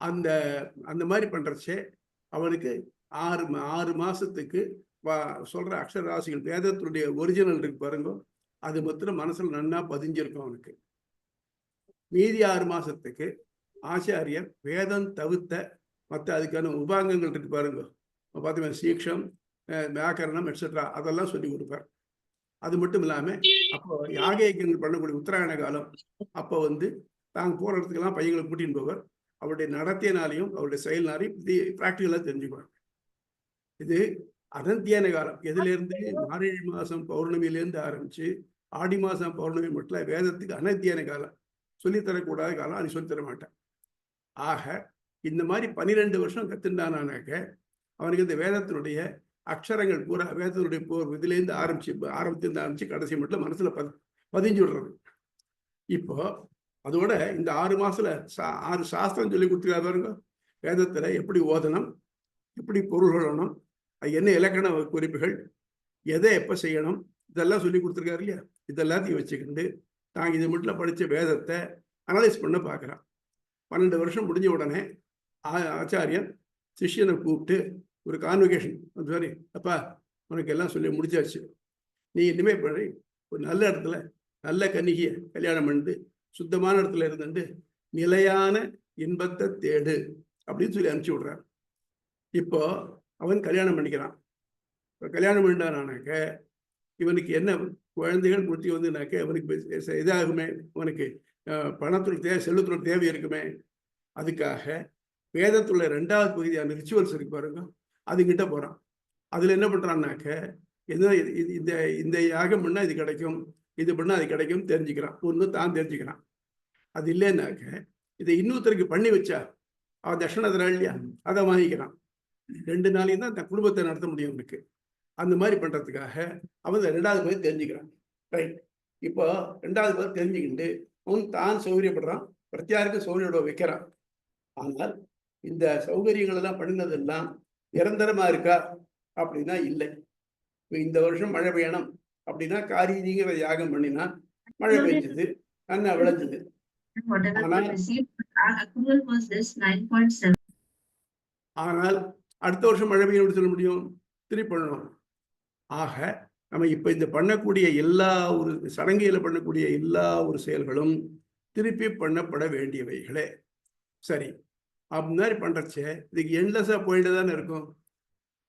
அந்த அந்த மாதிரி பண்றச்சே அவனுக்கு 6 மாசத்துக்கு சொல்ற அக்ஷர ராசிகள் வேதத்தினுடைய ஒரிஜினல் இருக்கு பாருங்க, அது மாத்திரம் மனசுல நன்னா பதிஞ்சிருக்கும் அவனுக்கு. மீதி 6 மாசத்துக்கு ஆச்சாரியர் வேதம் தவிர்த்த மற்ற அதுக்கான உபாங்கங்கள் இருக்கு பாருங்க, பார்த்தீங்கன்னா சீக்ஷம், வியாக்கரணம் எட்ஸெட்ரா அதெல்லாம் சொல்லி கொடுப்பார். அது மட்டும் இல்லாம அப்போ யாக யஜ்ஞங்கள் பண்ணக்கூடிய உத்தராயண காலம் அப்போ தாங்க போற இடத்துக்கெல்லாம் பையங்களை கூட்டின்னு போவார். அவருடைய நடத்தியனாலையும் அவருடைய செயல்னாலையும் பிராக்டிகலா தெரிஞ்சுக்குவாங்க. இது அனந்தியான காலம். எதுல இருந்து மார்கழி மாசம் பௌர்ணமியிலேருந்து ஆரம்பிச்சு ஆடி மாசம் பௌர்ணமி மட்டும் வேதத்துக்கு அனந்தியான காலம், சொல்லித்தரக்கூடாத காலம், அது சொல்லித்தர மாட்டேன். ஆக இந்த மாதிரி 12 வருஷம் கத்துண்டானாக்க அவனுக்கு இந்த வேதத்தினுடைய அக்ஷரங்கள் பூரா வேதத்தினுடைய இதுலேருந்து ஆரம்பிச்சு கடைசி மட்டும் மனசுல பதிஞ்சு விடுறது. இப்போ அதோட இந்த 6 மாசத்துல 6 சாஸ்திரம் சொல்லி கொடுத்துருக்காரு பாருங்க. வேதத்துல எப்படி ஓதனம், எப்படி பொருள் கொள்ளணும், என்ன இலக்கண குறிப்புகள், எதை எப்ப செய்யணும், இதெல்லாம் சொல்லி கொடுத்துருக்காரு இல்லையா. இதெல்லாத்தையும் வச்சுக்கிண்டு தாங்க இது மட்டும் படிச்ச வேதத்தை அனலைஸ் பண்ண பார்க்குறான். 12 வருஷம் முடிஞ்ச உடனே ஆச்சாரியன் சிஷ்யனை கூப்பிட்டு ஒரு கான்வகேஷன், சாரி அப்பா உனக்கு எல்லாம் சொல்லி முடிச்சாச்சு, நீ இனிமே பண்ணி ஒரு நல்ல இடத்துல நல்ல கன்னிகையை கல்யாணம் பண்ணிட்டு சுத்தமான இடத்துல இருந்துட்டு நிலையான இன்பத்தை தேடு அப்படின்னு சொல்லி அனுப்பிச்சு விடுறார். இப்போ அவன் கல்யாணம் பண்ணிக்கிறான். கல்யாணம் பண்ணிட்டானாக்க இவனுக்கு என்ன குழந்தைகள் முடிச்சு வந்துனாக்க அவனுக்கு இதாகுமே, அவனுக்கு பணத்துல செல்வத்துல தேவை இருக்குமே. அதுக்காக வேதத்துல 2வது பகுதியான ரிச்சுவல்ஸ் இருக்கு பாருங்க, அதுகிட்ட போறான். அதுல என்ன பண்றான்னாக்க இந்த யாகம் பண்ணா இது கிடைக்கும், இது பண்ணா அது கிடைக்கும் தெரிஞ்சுக்கிறான். ஒன்று தான் தெரிஞ்சுக்கிறான். அது இல்லைன்னாக்க இதை இன்னொருத்தருக்கு பண்ணி வச்சா அவன் தட்சணை தரா இல்லையா, அதை வாங்கிக்கிறான். 2 நாளையும் தான் தன் குடும்பத்தை நடத்த முடியும் அவனுக்கு. அந்த மாதிரி பண்றதுக்காக அவன் 2வது பகுதி தெரிஞ்சுக்கிறான். ரைட். இப்போ 2வது பகுதி தெரிஞ்சுக்கிட்டு அவன் தான் சௌகரியப்படுறான், பிரத்தியாருக்கு சௌகரியம் வைக்கிறான். ஆனால் இந்த சௌகரியங்கள் எல்லாம் பண்ணினதெல்லாம் நிரந்தரமா இருக்கா அப்படின்னா இல்லை. இந்த வருஷம் மழை பெய்யணும் அப்படின்னா காரிங்கிற யாகம் பண்ணினா மழை பெய்ஞ்சது, நல்லா விளைஞ்சது. ஆனால் அடுத்த வருஷம் மழை பெய்யும் சொல்ல முடியும், திருப்பி பண்ணணும். ஆக நம்ம இப்ப இந்த பண்ணக்கூடிய எல்லா ஒரு சடங்கையில பண்ணக்கூடிய எல்லா ஒரு செயல்களும் திருப்பி பண்ணப்பட வேண்டியவைகளே. சரி, அப்படி மாதிரி பண்றச்சே இதுக்கு எண்ட்லெஸ்ஸா போயிட்டு தானே இருக்கும்.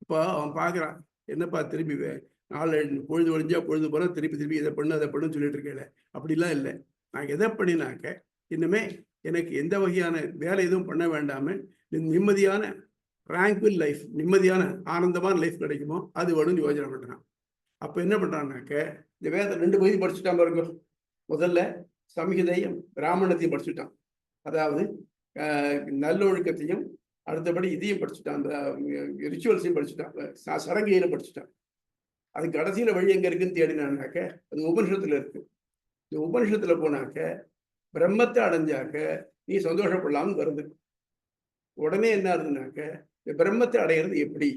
இப்போ அவன் பார்க்குறான், என்னப்பா திருப்பி நாலு பொழுது ஒழிஞ்சா பொழுது போனா திருப்பி இதை பண்ணு அதை பண்ணுன்னு சொல்லிட்டு இருக்கேன். அப்படிலாம் இல்லை. நான் எதை பண்ணினாக்க இன்னுமே எனக்கு எந்த வகையான வேலை எதுவும் பண்ண வேண்டாம நிம்மதியான ரேங்க்வில் லைஃப், நிம்மதியான ஆனந்தமான லைஃப் கிடைக்குமோ அது வேணும்னு யோசனை பண்றான். அப்ப என்ன பண்றான்னாக்க இந்த வேத 2 பகுதி படிச்சுட்டான் பாருங்க. முதல்ல சம்ஹிதையும் பிராமணத்தையும் படிச்சுட்டான், அதாவது நல்லொழுக்கத்தையும், அடுத்தபடி இதையும் படிச்சுட்டான், அந்த ரிச்சுவல்ஸையும் படிச்சுட்டான், சடங்கையில படிச்சுட்டான். அது கடைசியில வழி எங்க இருக்குன்னு தேடினாக்க அது உபனிஷத்துல இருக்கு. இந்த உபனிஷத்துல போனாக்க பிரம்மத்தை அடைஞ்சாக்க நீ சந்தோஷப்படலாம்னு வருது. உடனே என்ன ஆகுதுனாக்க இந்த பிரம்மத்தை அடையிறது எப்படி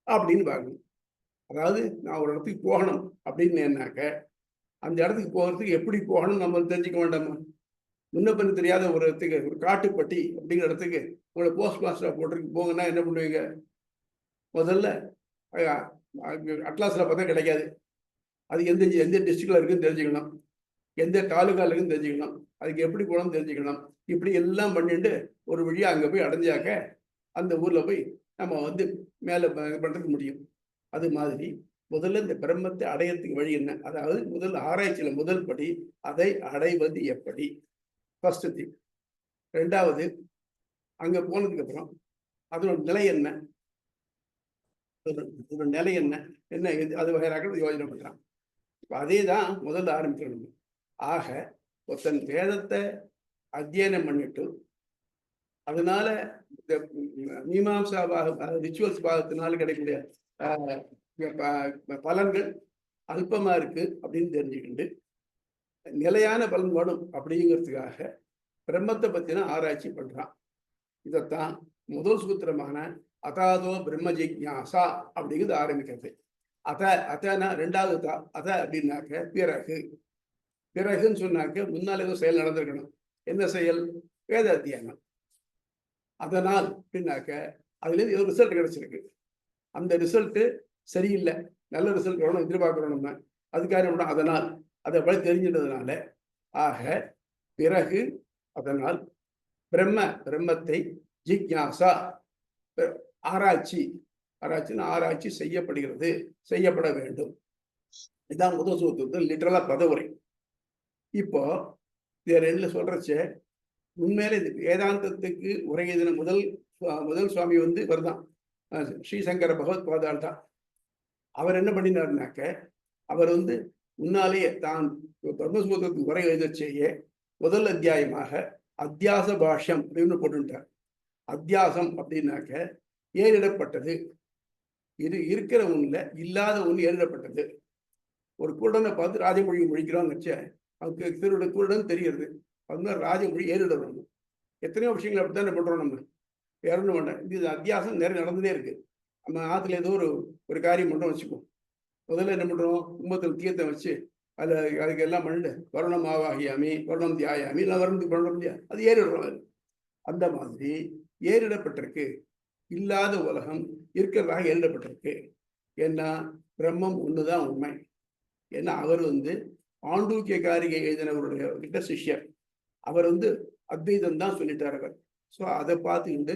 அப்படின்னு பார்க்கணும். அதாவது நான் ஒரு இடத்துக்கு போகணும் அப்படின்னு என்னாக்க அந்த இடத்துக்கு போகிறதுக்கு எப்படி போகணும் நம்ம தெரிஞ்சுக்க வேண்டாமா? முன்ன பின்ன தெரியாத ஒரு இடத்துக்கு, ஒரு காட்டுப்பட்டி அப்படிங்கிற இடத்துக்கு உங்களை போஸ்ட் மாஸ்டரா போட்டிருக்கு போங்கன்னா என்ன பண்ணுவீங்க? முதல்ல அட்லாஸ்ல பார்த்தா கிடைக்காது. அது எந்த டிஸ்ட்ரிக்ட்ல இருக்குன்னு தெரிஞ்சுக்கணும், எந்த தாலுகால இருக்குன்னு தெரிஞ்சுக்கணும், அதுக்கு எப்படி போகணும்னு தெரிஞ்சுக்கணும். இப்படி எல்லாம் பண்ணிட்டு ஒரு வழியா அங்கே போய் அடைஞ்சாக்க அந்த ஊர்ல போய் நம்ம மேலே பண்றதுக்கு முடியும். அது மாதிரி முதல்ல இந்த பிரம்மத்தை அடையறதுக்கு வழி என்ன, அதாவது முதல் ஆராய்ச்சியில முதல் படி அதை அடைவது எப்படி, ஃபர்ஸ்ட் திங். 2வது அங்க போனதுக்கு அப்புறம் அதோட நிலை என்ன, ஒரு நிலை என்ன என்ன அது வகையாக யோஜனை பண்றான். அதே தான் முதல்ல ஆரம்பிக்கணும். ஆக ஒருத்தன் வேதத்தை அத்தியனம் பண்ணிட்டு அதனால இந்த மீமாம்சா பாகம், ரிச்சுவல்ஸ் பாகத்தினால கிடைக்கக்கூடிய பலன்கள் அல்பமா இருக்கு அப்படின்னு தெரிஞ்சுக்கிண்டு நிலையான பலன் வரும் அப்படிங்கிறதுக்காக பிரம்மத்தை பத்தின ஆராய்ச்சி பண்றான். இதைத்தான் முதல் சூத்திரமான அதாதோ பிரம்ம ஜிக்ஞாசா அப்படிங்கிறது ஆரம்பிக்கிறது. அத்தனா 2வது அத அப்படின்னாக்க பிறகுன்னு சொன்னாக்க முன்னால ஏதோ செயல் நடந்திருக்கணும். என்ன செயல்? வேத அத்தியானம். அதனால் பின்னாக்க அதுலேருந்து ஏதோ ரிசல்ட் கிடைச்சிருக்கு. அந்த ரிசல்ட் சரியில்லை, நல்ல ரிசல்ட் வரணும் எதிர்பார்க்கிறோம் நம்ம. அதுக்காக அதனால் அதை பற்றி தெரிஞ்சிட்டதுனால ஆக பிறகு அதனால் பிரம்மத்தை ஜிக்ஞாசா ஆராய்ச்சி செய்யப்படுகிறது, செய்யப்பட வேண்டும். இதான் முதல் சூத்திரத்தில் லிட்டரலா பதவுரை. இப்போ ரெண்டுல சொல்றச்ச உண்மையில இது வேதாந்தத்துக்கு உரை எழுதின முதல் சுவாமி வருதான் ஸ்ரீசங்கர பகவத் பாதால் தான். அவர் என்ன பண்ணினாருனாக்க, அவர் முன்னாலேயே தான் பிரம்மசூத்திரத்துக்கு உரை எழுதச்சேயே முதல் அத்தியாயமாக அத்தியாச பாஷ்யம் அப்படின்னு போட்டுட்டார். அத்தியாசம் அப்படின்னாக்க ஏறிடப்பட்டது, இது இருக்கிற ஒண்ணுல இல்லாத ஒண்ணு ஏறிடப்பட்டது. ஒரு குருடனை பார்த்து ராஜமொழி முழிக்கிறான்னு வச்ச அவனுக்கு குருடன் தெரியுது, அது ராஜமொழி ஏறிடணும். எத்தனையோ விஷயங்கள் அப்படித்தான் பண்றோம் நம்ம. வேறொன்னும் வேண்டாம், இது அத்தியாசம் நிறைய நடந்துட்டே இருக்கு. நம்ம ஆத்துல ஏதோ ஒரு காரியம் பண்றோம் வச்சுக்கோம், முதல்ல என்ன பண்றோம், கும்பத்தில் தீர்த்தம் வச்சு அதுக்கு எல்லாம் பண்ணிட்டு வருணம் ஆவாகியாமி வருணம் தியாயாமி எல்லாம் வருணத்துக்கு பண்ண முடியாது, அது ஏறிடுறோம். அந்த மாதிரி ஏறிடப்பட்டிருக்கு, இல்லாத உலகம் இருக்கிறதாக ஏறிடப்பட்டிருக்கு. ஏன்னா பிரம்மம் ஒண்ணுதான் உண்மை. ஏன்னா அவர் ஆண்டூக்கிய காரிகை எழுதினவருடைய கிட்ட சிஷ்யர், அவர் அத்வைதம் தான் சொல்லிட்டார் அவர். ஸோ அதை பார்த்துக்கிட்டு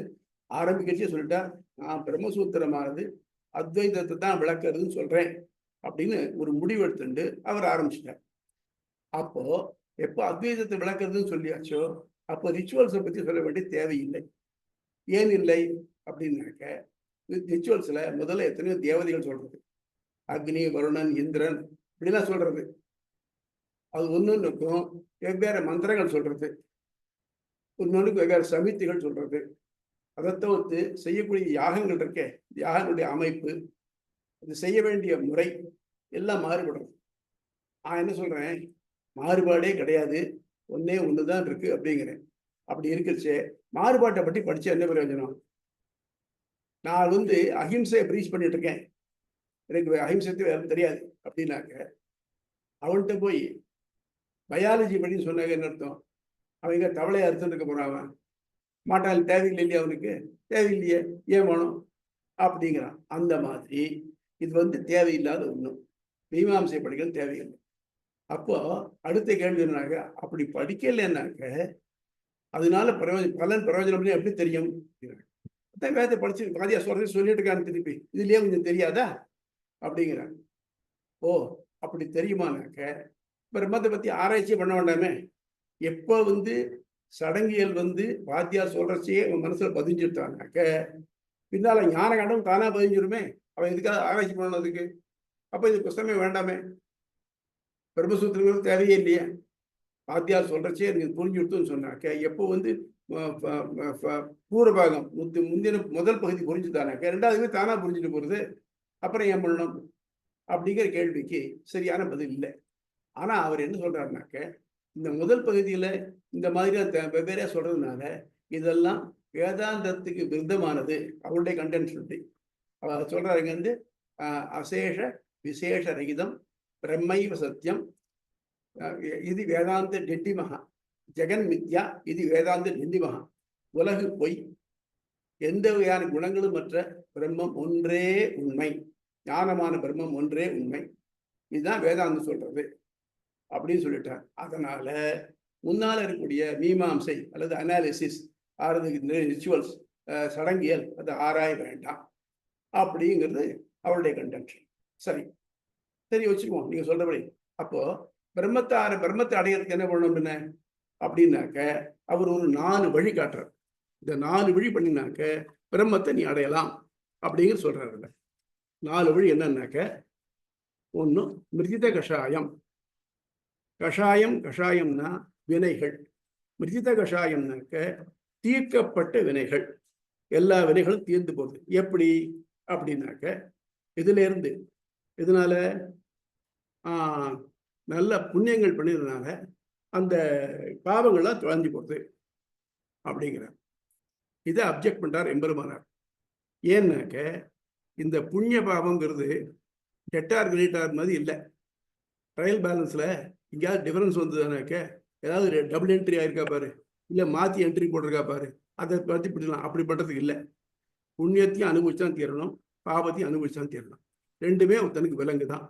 ஆரம்பிக்கச்சே சொல்லிட்டார், நான் பிரம்மசூத்திரமானது அத்வைதத்தை தான் விளக்குறதுன்னு சொல்றேன் அப்படின்னு ஒரு முடிவெடுத்துட்டு அவர் ஆரம்பிச்சிட்டார். அப்போ எப்போ அத்வைதத்தை விளக்குறதுன்னு சொல்லியாச்சோ அப்போ ரிச்சுவல்ஸை பத்தி சொல்ல வேண்டிய தேவையில்லை. ஏன் இல்லை அப்படின்னாக்க, ரிச்சுவல்ஸ்ல முதல்ல எத்தனையோ தேவதைகள் சொல்றது, அக்னி வருணன் இந்திரன் இப்படிலாம் சொல்றது. அது ஒன்னொன்னுக்கும் வெவ்வேறு மந்திரங்கள் சொல்றது, ஒன்னொன்னுக்கு வெவ்வேறு சமித்திகள் சொல்றது. அதை தவிர்த்து செய்யக்கூடிய யாகங்கள் இருக்கே, யாகங்களுடைய அமைப்பு, இது செய்ய வேண்டிய முறை எல்லாம் மாறுபடும். நான் என்ன சொல்றேன், மாறுபாடே கிடையாது, ஒன்னே ஒண்ணுதான் இருக்கு அப்படிங்கிறேன். அப்படி இருக்குச்சே மாறுபாட்டை பற்றி படிச்சு என்ன பிரயோஜனம்? நான் அஹிம்சையை ப்ரீச் பண்ணிட்டு இருக்கேன், எனக்கு அஹிம்சத்தை வேற தெரியாது அப்படின்னாக்க, அவன்கிட்ட போய் பயாலஜி படி சொன்னாங்க என்ன அர்த்தம்? அவங்க தவளையை அறுத்துட்டு இருக்க போறான், மாட்டாள் தேவையில்லை இல்லையா, அவனுக்கு தேவையில்லையே, ஏன் வேணும் அப்படிங்கிறான். அந்த மாதிரி இது தேவையில்லாத ஒண்ணும், மீமாம்சை படிக்கிறது தேவையில்லை. அப்போ அடுத்த கேள்வி என்னாக்க, அப்படி படிக்கலைன்னாக்க அதனால பிரயோஜனம் எப்படி தெரியும்? வேதத்தை படிச்சு பாதியா சொல்லிட்டு இருக்கான்னு திருப்பி இதுலயே கொஞ்சம் தெரியாதா அப்படிங்கிறாங்க. ஓ அப்படி தெரியுமானாக்க பிரம்மத்தை பத்தி ஆராய்ச்சி பண்ண வேண்டாமே? எப்போ சடங்கியல் வாத்தியார் சொல்றச்சே அவன் மனசுல பதிஞ்சுட்டானாக்க பின்னால ஞான கண்டம் தானா பதிஞ்சிருமே, அவன் இதுக்காக ஆராய்ச்சி பண்ணதுக்கு. அப்ப இது புஸ்தகமே வேண்டாமே, பிரம்மசூத்திரங்கள் தேவையே இல்லையே, வாத்தியார் சொல்றச்சே எனக்கு புரிஞ்சுடுத்துன்னு சொன்னாக்க, எப்போ பூர்வபாகம் முந்தின முதல் பகுதி புரிஞ்சுதானாக்க ரெண்டாவதுமே தானா புரிஞ்சுட்டு போறது, அப்புறம் ஏன் பண்ணணும் அப்படிங்கிற கேள்விக்கு சரியான பதில் இல்லை. ஆனா அவர் என்ன சொல்றாருனாக்க, இந்த முதல் பகுதியில இந்த மாதிரி வெவ்வேறையா சொல்றதுனால இதெல்லாம் வேதாந்தத்துக்கு விருத்தமானது, அவருடைய கண்டென்ட் சொல்லி அவர் சொல்றாரு. இங்க அசேஷ விசேஷ ரகிதம் பிரம்மைவ சத்தியம் இது வேதாந்த டெண்டிமகா, ஜெகன் மித்யா இது வேதாந்த டெண்டிமகா, உலகு பொய், எந்த வகையான குணங்களும் மற்ற பிரம்மம் ஒன்றே உண்மை, ஞானமான பிரம்மம் ஒன்றே உண்மை, இதுதான் வேதாந்தம் சொல்றது அப்படின்னு சொல்லிட்டார். அதனால முன்னால இருக்கக்கூடிய மீமாம்சை அல்லது அனாலிசிஸ் ஆறுது ரிச்சுவல்ஸ் சடங்கியல் அதை ஆராய வேண்டாம் அப்படிங்கிறது அவருடைய கண்டென்ட். சரி சரி வச்சுக்குவோம் நீங்க சொல்றபடி. அப்போ பிரம்மத்தை அடையிறதுக்கு என்ன பண்ணணும் அப்படின்னாக்க, அவர் ஒரு 4 வழி காட்டுறார். இந்த 4 வழி பண்ணினாக்க பிரம்மத்தை நீ அடையலாம் அப்படிங்கிற சொல்றாரு. 4 வழி என்னன்னாக்க, ஒண்ணு மிருதித கஷாயம். கஷாயம்னா வினைகள். மிருதித கஷாயம்னாக்க தீர்க்கப்பட்ட வினைகள், எல்லா வினைகளும் தீர்ந்து போகுது. எப்படி அப்படின்னாக்க, இதுல இருந்து இதனால நல்ல புண்ணியங்கள் பண்ணிருந்தனால அந்த பாவங்கள்லாம் தொலைஞ்சு போகுது அப்படிங்கிறார். இதை அப்ஜெக்ட் பண்றார் எம்பெருமானார். ஏன்னாக்க இந்த புண்ணிய பாவங்கிறது கெட்டார் கிரீட்டார் மாதிரி இல்லை. ட்ரையல் பேலன்ஸ்ல எங்கேயாவது டிஃபரன்ஸ் வந்ததுனாக்க ஏதாவது டபுள் என்ட்ரி ஆயிருக்கா பாரு, இல்லை மாற்றி என்ட்ரி போட்டிருக்கா பாரு, அதை பற்றி பிடிக்கலாம். அப்படி பண்ணுறதுக்கு இல்லை. புண்ணியத்தையும் அனுபவிச்சான் தீரணும், பாவத்தையும் அனுபவிச்சான் தீரணும். ரெண்டுமே ஒருத்தனுக்கு விலங்கு தான்.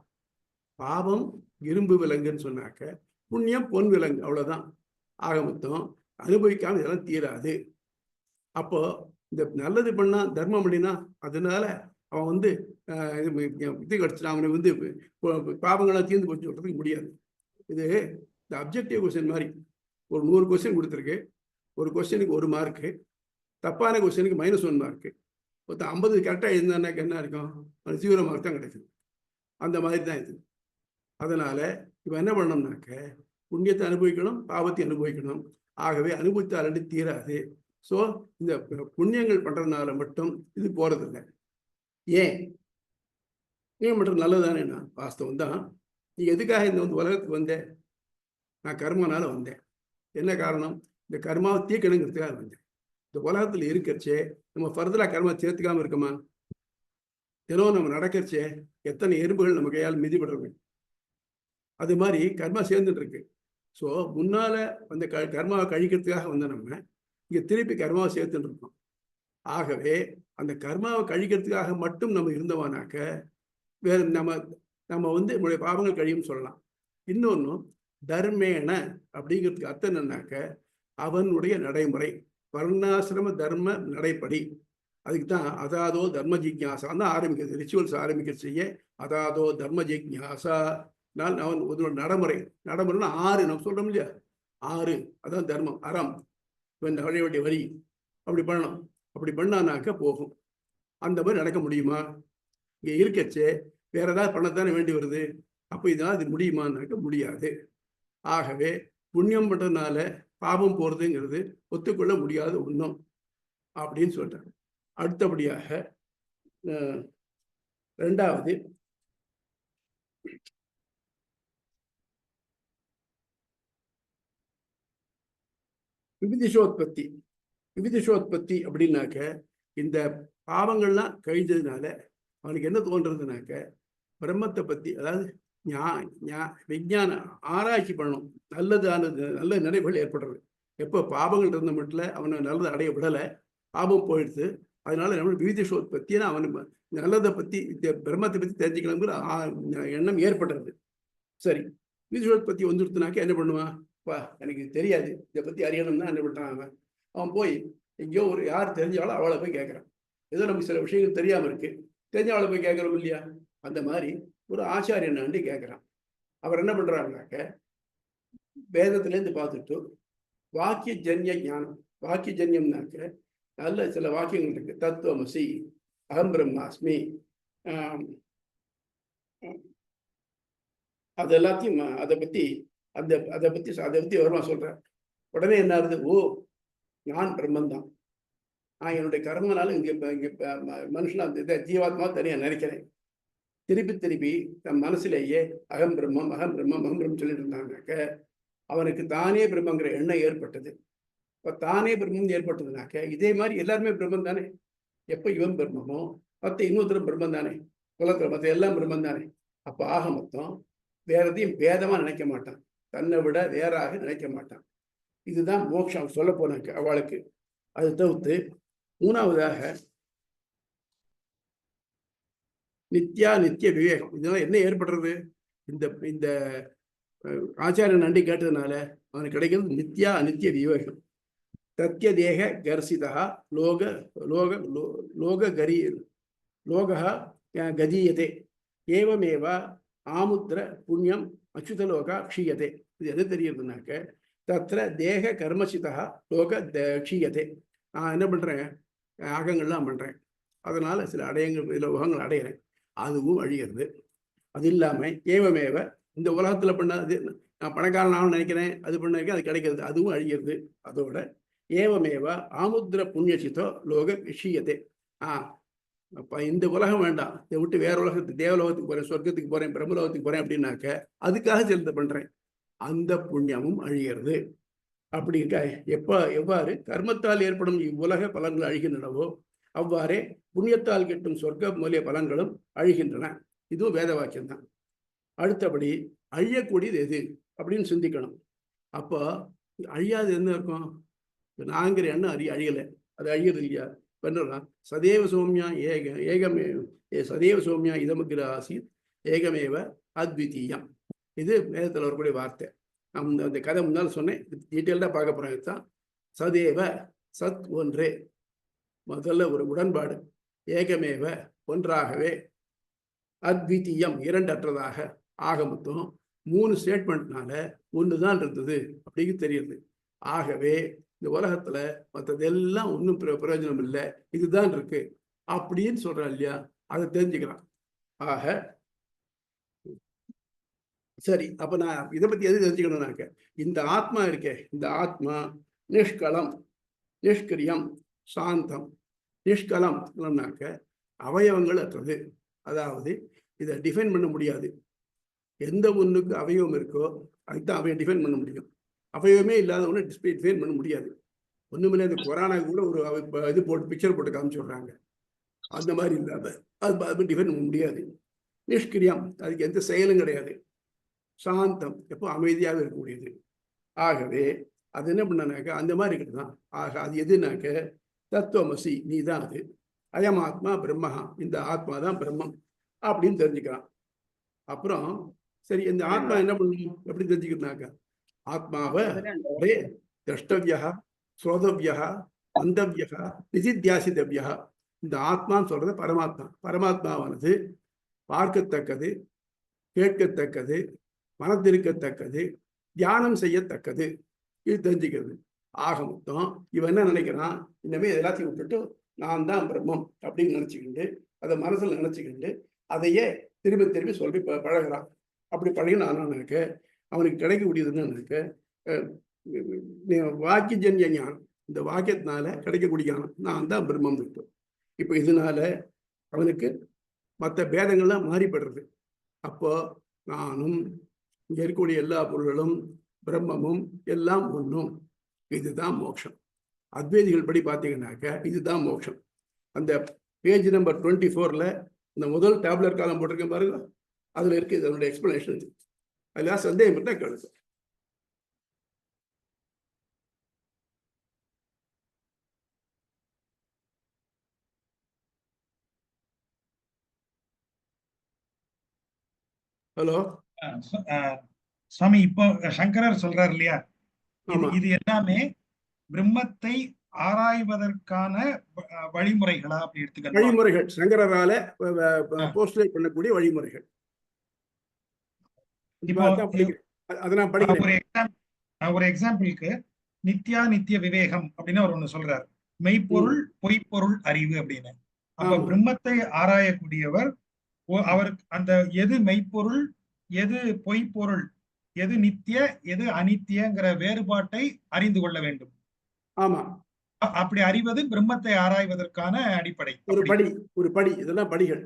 பாவம் இரும்பு விலங்குன்னு சொன்னாக்க புண்ணியம் பொன் விலங்கு, அவ்வளவுதான். ஆக மொத்தம் அனுபவிக்காம இதெல்லாம் தீராது. அப்போ இந்த நல்லது பண்ணா தர்மம் பண்ணினா அதனால அவன் வந்து இது கிடைச்சிட்டான், அவனுக்கு வந்து பாவங்கள்லாம் தீர்ந்து போச்சு சொல்றதுக்கு முடியாது. இது இந்த அப்ஜெக்டிவ் கொஸ்டின் மாதிரி. ஒரு 100 கொஸ்டின் கொடுத்துருக்கு, ஒரு கொஸ்டினுக்கு 1 மார்க்கு, தப்பான கொஸ்டினுக்கு -1 மார்க்கு. மொத்தம் 50 கரெக்டாக இருந்தாக்க என்ன இருக்கும், 0 மார்க் தான் கிடைக்குது. அந்த மாதிரி தான் இது. அதனால இவன் என்ன பண்ணணும்னாக்க புண்ணியத்தை அனுபவிக்கணும், பாவத்தை அனுபவிக்கணும். ஆகவே அனுபவித்தால் தீராது. ஸோ இந்த புண்ணியங்கள் பண்றதுனால மட்டும் இது போறதில்லை. ஏன் மட்டும் நல்லதானே? நான் வாஸ்தவம் தான். நீ எதுக்காக இந்த உலகத்துக்கு வந்தேன்? நான் கர்மனால வந்தேன். என்ன காரணம்? இந்த கர்மாவை தீர்க்கணுங்கிறதுக்காக வந்தேன். இந்த உலகத்தில் இருக்கிறச்சே நம்ம ஃபர்தரா கர்மா சேர்த்துக்காம இருக்கோமா? தினம் நம்ம நடக்கிறச்சே எத்தனை எறும்புகள் நம்ம கையால் மிதிபடுறது. அது மாதிரி கர்மா சேர்ந்துட்டு இருக்கு. ஸோ முன்னால அந்த கர்மாவை கழிக்கிறதுக்காக வந்த நம்ம இங்க திருப்பி கர்மாவை சேர்த்துட்டு இருக்கோம். ஆகவே அந்த கர்மாவை கழிக்கிறதுக்காக மட்டும் நம்ம இருந்தோமானாக்க வேற நம்ம வந்து நம்முடைய பாவங்கள் கழியும் சொல்லலாம். இன்னொன்னும் தர்மேன அப்படிங்கிறதுக்கு அர்த்தம் என்னன்னாக்க அவனுடைய நடைமுறை, வர்ணாசிரம தர்ம நடைப்படி. அதுக்கு தான் அதாதோ தர்ம ஜிக்யாசா தான் ஆரம்பிக்கிறது. ரிச்சுவல்ஸ் ஆரம்பிக்க செய்ய அதாதோ தர்ம ஜிக்யாசா. அவன் ஒரு நடைமுறைனா 6 நம்ம சொல்றோம் இல்லையா, 6 அதான் தர்மம், அறம், வழி வரி அப்படி பண்ணணும். அப்படி பண்ணானாக்க போகும். அந்த மாதிரி நடக்க முடியுமா? இங்க இருக்கச்சே வேற ஏதாவது பண்ணத்தானே வேண்டி வருது. அப்ப இதெல்லாம் இது முடியுமான்னாக்க முடியாது. ஆகவே புண்ணியம் பண்றதுனால பாவம் போறதுங்கிறது ஒத்துக்கொள்ள முடியாத ஒண்ணும் அப்படின்னு சொல்றாங்க. அடுத்தபடியாக 2வது விவிதிஷோத்பத்தி. விவிதிஷோத்பத்தி அப்படின்னாக்க இந்த பாவங்கள்லாம் கழிஞ்சதுனால அவனுக்கு என்ன தோன்றதுனாக்க பிரம்மத்தை பத்தி, அதாவது விஞ்ஞான ஆராய்ச்சி பண்ணணும். நல்லதானது நல்ல நினைவுகள் ஏற்படுறது. எப்போ பாவங்கள் இருந்த மட்டும் அவனை நல்லதை அடைய விடலை, பாவம் போயிடுது. அதனால நம்ம விவிதிஷோத்பத்தினா அவனுக்கு நல்லதை பத்தி பிரம்மத்தை பத்தி தெரிஞ்சுக்கணுங்கிற எண்ணம் ஏற்படுறது. சரி, விவிதிஷோத்பத்தி வந்துடுத்துனாக்க என்ன பண்ணுவான்? எனக்கு தெரியாது, இதை பத்தி அறியணும்னா என்ன பண்றான்? அவன் போய் எங்கேயோ ஒரு யார் தெரிஞ்சாலும் அவளை போய் கேட்கறான். ஏதோ நமக்கு சில விஷயங்கள் தெரியாம இருக்கு, தெரிஞ்ச அவளை போய் கேட்கறோம் இல்லையா? அந்த மாதிரி ஒரு ஆச்சாரியன் ஆண்டி கேட்கிறான். அவர் என்ன பண்றாருனாக்க வேதத்திலேருந்து பார்த்துட்டு வாக்கிய ஜன்ய ஞானம். வாக்கிய ஜன்யம்னாக்க நல்ல சில வாக்கியங்கள் இருக்கு. தத்துவமசி, அகம் பிரம்மாஸ்மி, அது எல்லாத்தையும் அதை பத்தி வருமா சொல்றார். உடனே என்ன ஆகுது? ஓ, நான் பிரம்மன் தான். நான் என்னுடைய கர்மனால இங்க மனுஷனா ஜீவாத்மா தனியா நினைக்கிறேன். திருப்பி தன் மனசுலேயே அகம் பிரம்மம் சொல்லிட்டு இருந்தாங்கனாக்க அவனுக்கு தானே பிரம்மங்கிற எண்ணம் ஏற்பட்டது. இப்ப தானே பிரம்மம் ஏற்பட்டதுனாக்க இதே மாதிரி எல்லாருமே பிரம்மம் தானே. எப்ப இவன் பிரம்மமோ மற்ற இன்னொருத்தரும் பிரம்மம் தானே. குலத்துல மற்ற எல்லாம் பிரம்மம் தானே. அப்ப ஆக மொத்தம் வேற எதையும் பேதமா நினைக்க மாட்டான், தன்னை விட வேறாக நினைக்க மாட்டான். இதுதான் மோட்சம் சொல்ல போனாக்க அவளுக்கு. அது தவிர்த்து 3வதாக நித்திய விவேகம். இதெல்லாம் என்ன ஏற்படுறது? இந்த ஆச்சாரியன் நண்டி கேட்டதுனால அவனுக்கு கிடைக்கிறது நித்தியா அநித்திய விவேகம். தத்திய தேக கர்சிதா லோக லோக லோக கரி லோகா கதீயதே ஏவமேவ ஆமுத்திர புண்ணியம் அச்சுதலோகா க்ஷீயதே. இது எது தெரியுதுனாக்க தத்திர தேக கர்மசிதா லோக க்ஷீயதே. நான் என்ன பண்றேன்? யாகங்கள்லாம் பண்றேன், அதனால சில உலகங்கள் அடையிறேன், அதுவும் அழிகிறது. அது இல்லாம ஏவமேவ இந்த உலகத்துல பண்ணது நான் பணக்காரனாக நினைக்கிறேன், அது பண்ண அது கிடைக்கிறது, அதுவும் அழிகிறது. அதோட ஏவமேவ ஆமுத்திர புண்ணியசித்தோ லோக விஷயத்தே. அப்ப இந்த உலகம் வேண்டாம், இதை விட்டு வேற உலகத்துக்கு, தேவலோகத்துக்கு போறேன், சொர்க்கத்துக்கு போறேன், பிரம்மலோகத்துக்கு போறேன் அப்படின்னாக்க அதுக்காக செலுத்த பண்றேன், அந்த புண்ணியமும் அழிகிறது. அப்படி இருக்க எவ்வாறு கர்மத்தால் ஏற்படும் இவ்வுலக பலன்கள் அழிகின்றனவோ அவ்வாறே புண்ணியத்தால் கிட்டும் சொர்க்க மூலிய பலன்களும் அழிகின்றன. இதுவும் வேத வாக்கியம் தான். அடுத்தபடி அழியக்கூடியது எது அப்படின்னு சிந்திக்கணும். அப்போ அழியாது என்ன இருக்கும்? நாங்கிற எண்ணம் அழியலை, அது அழியது இல்லையா? பண்ணலாம். சதேவ சௌமியா ஏகமே சதேவ சௌமியா இதமகிர ஆசீத் ஏகமேவ அத்விதீயம். இது வேதத்தில் வரக்கூடிய வார்த்தை. அந்த கதை முன்னால் சொன்னேன், டீட்டெயில்டாக பார்க்க போகிறேன். இதுதான் சதேவ, சத் ஒன்றே, முதல்ல ஒரு உடன்பாடு, ஏகமேவ ஒன்றாகவே, அத்விதீயம் இரண்டற்றதாக, ஆக மொத்தம் 3 ஸ்டேட்மெண்ட்னால ஒன்று தான் இருந்தது அப்படிங்கு தெரியுது. ஆகவே இந்த உலகத்துல மற்றதெல்லாம் ஒன்றும் பிரயோஜனம் இல்லை, இதுதான் இருக்கு அப்படின்னு சொல்றான் இல்லையா, அதை தெரிஞ்சுக்கிறான். ஆக சரி, அப்ப நான் இதை பத்தி எது தெரிஞ்சுக்கணும்னாக்க, இந்த ஆத்மா இருக்கே, இந்த ஆத்மா நிஷ்கலம், நிஷ்கிரியம், சாந்தம். நிஷ்கலம்னாக்க அவயவங்கள் அற்றது. அதாவது இதை டிஃபைன் பண்ண முடியாது. எந்த ஒண்ணுக்கு அவயவம் இருக்கோ அதுதான் அவன் டிஃபைன் பண்ண முடியும். அவயவமே இல்லாத ஒன்று டிஃபைன் பண்ண முடியாது. ஒண்ணுமில்லை, இந்த கொரோனா கூட ஒரு இது போட்டு பிக்சர் போட்டு காமிச்சு விடுறாங்க. அந்த மாதிரி இல்லாத அது டிஃபைன் பண்ண முடியாது. நிஷ்கிரியம், அதுக்கு எந்த செயலும் கிடையாது. சாந்தம், எப்போ அமைதியாக இருக்கக்கூடியது. ஆகவே அது என்ன பண்ணனாக்க அந்த மாதிரி இருக்குதுதான். ஆக அது எதுனாக்க தத்துவமசி, நீ தான் அது. அயம் ஆத்மா பிரம்மஹா, இந்த ஆத்மா தான் பிரம்மம் அப்படின்னு தெரிஞ்சுக்கிறான். அப்புறம் சரி, இந்த ஆத்மா என்ன பண்ணணும், எப்படி தெரிஞ்சுக்கிறதுனாக்க, ஆத்மாவை திரஷ்டவியா, ஸ்ரோதவியா, மந்தவியா, நிதித்தியாசிதவியா. இந்த ஆத்மான்னு சொல்றது பரமாத்மா. பரமாத்மாவானது பார்க்கத்தக்கது, கேட்கத்தக்கது, மனத்திருக்கத்தக்கது, தியானம் செய்யத்தக்கது. இது தெரிஞ்சுக்கிறது. ஆக மொத்தம் இவன் என்ன நினைக்கிறான், இனிமே எல்லாத்தையும் விட்டுட்டு நான் தான் பிரம்மம் அப்படின்னு நினைச்சுக்கிண்டு, அதை மனசுல நினைச்சுக்கிண்டு அதையே திரும்பி திரும்பி சொல்லி பழகிறான். அப்படி பழகி நான் நினைக்க அவனுக்கு கிடைக்கக்கூடியதுன்னு நினைக்க வாக்கியஜன்ய ஞானம், இந்த வாக்கியத்தினால கிடைக்கக்கூடிய ஞானம், நான் தான் பிரம்மம் இருக்கு. இப்போ இதனால அவனுக்கு மற்ற பேதங்கள்லாம் மாறிப்படுறது. அப்போ நானும் இங்க இருக்கக்கூடிய எல்லா பொருள்களும் பிரம்மமும் எல்லாம் ஒன்றும். இதுதான் மோட்சம். அத்வைதிகள் படி பார்த்தீங்கன்னாக்க இதுதான் மோட்சம். அந்த பேஜ் நம்பர் 24ல இந்த முதல் டேப்லெட் காலம் போட்டிருக்கேன் பாருங்க, அதுல இருக்கு இதனுடைய எக்ஸ்பிளனேஷன். அதெல்லாம் சந்தேகம் இருந்தால் கேளுங்க. ஹலோ சுவாமி, இப்போ சங்கரர் சொல்றாரு இல்லையா, இது எல்லாமே பிரம்மத்தை ஆராய்வதற்கான வழிமுறைகளா அப்படி எடுத்துக்க? வழிமுறைகள், சங்கரால போஸ்ட்லேட் பண்ணக்கூடிய வழிமுறைகள். ஒரு எக்ஸாம்பிளுக்கு நித்யா நித்திய விவேகம் அப்படின்னு அவர் ஒண்ணு சொல்றாரு, மெய்ப்பொருள் பொய்ப்பொருள் அறிவு அப்படின்னு. அப்ப பிரம்மத்தை ஆராயக்கூடியவர் அவருக்கு அந்த எது மெய்ப்பொருள், எது பொய்ப்பொருள், எது நித்திய, எது அனித்தியங்கிற வேறுபாட்டை அறிந்து கொள்ள வேண்டும். ஆமா, அப்படி அறிவது பிரம்மத்தை ஆராய்வதற்கான அடிப்படை. ஒரு படி, இதெல்லாம் படிகள்.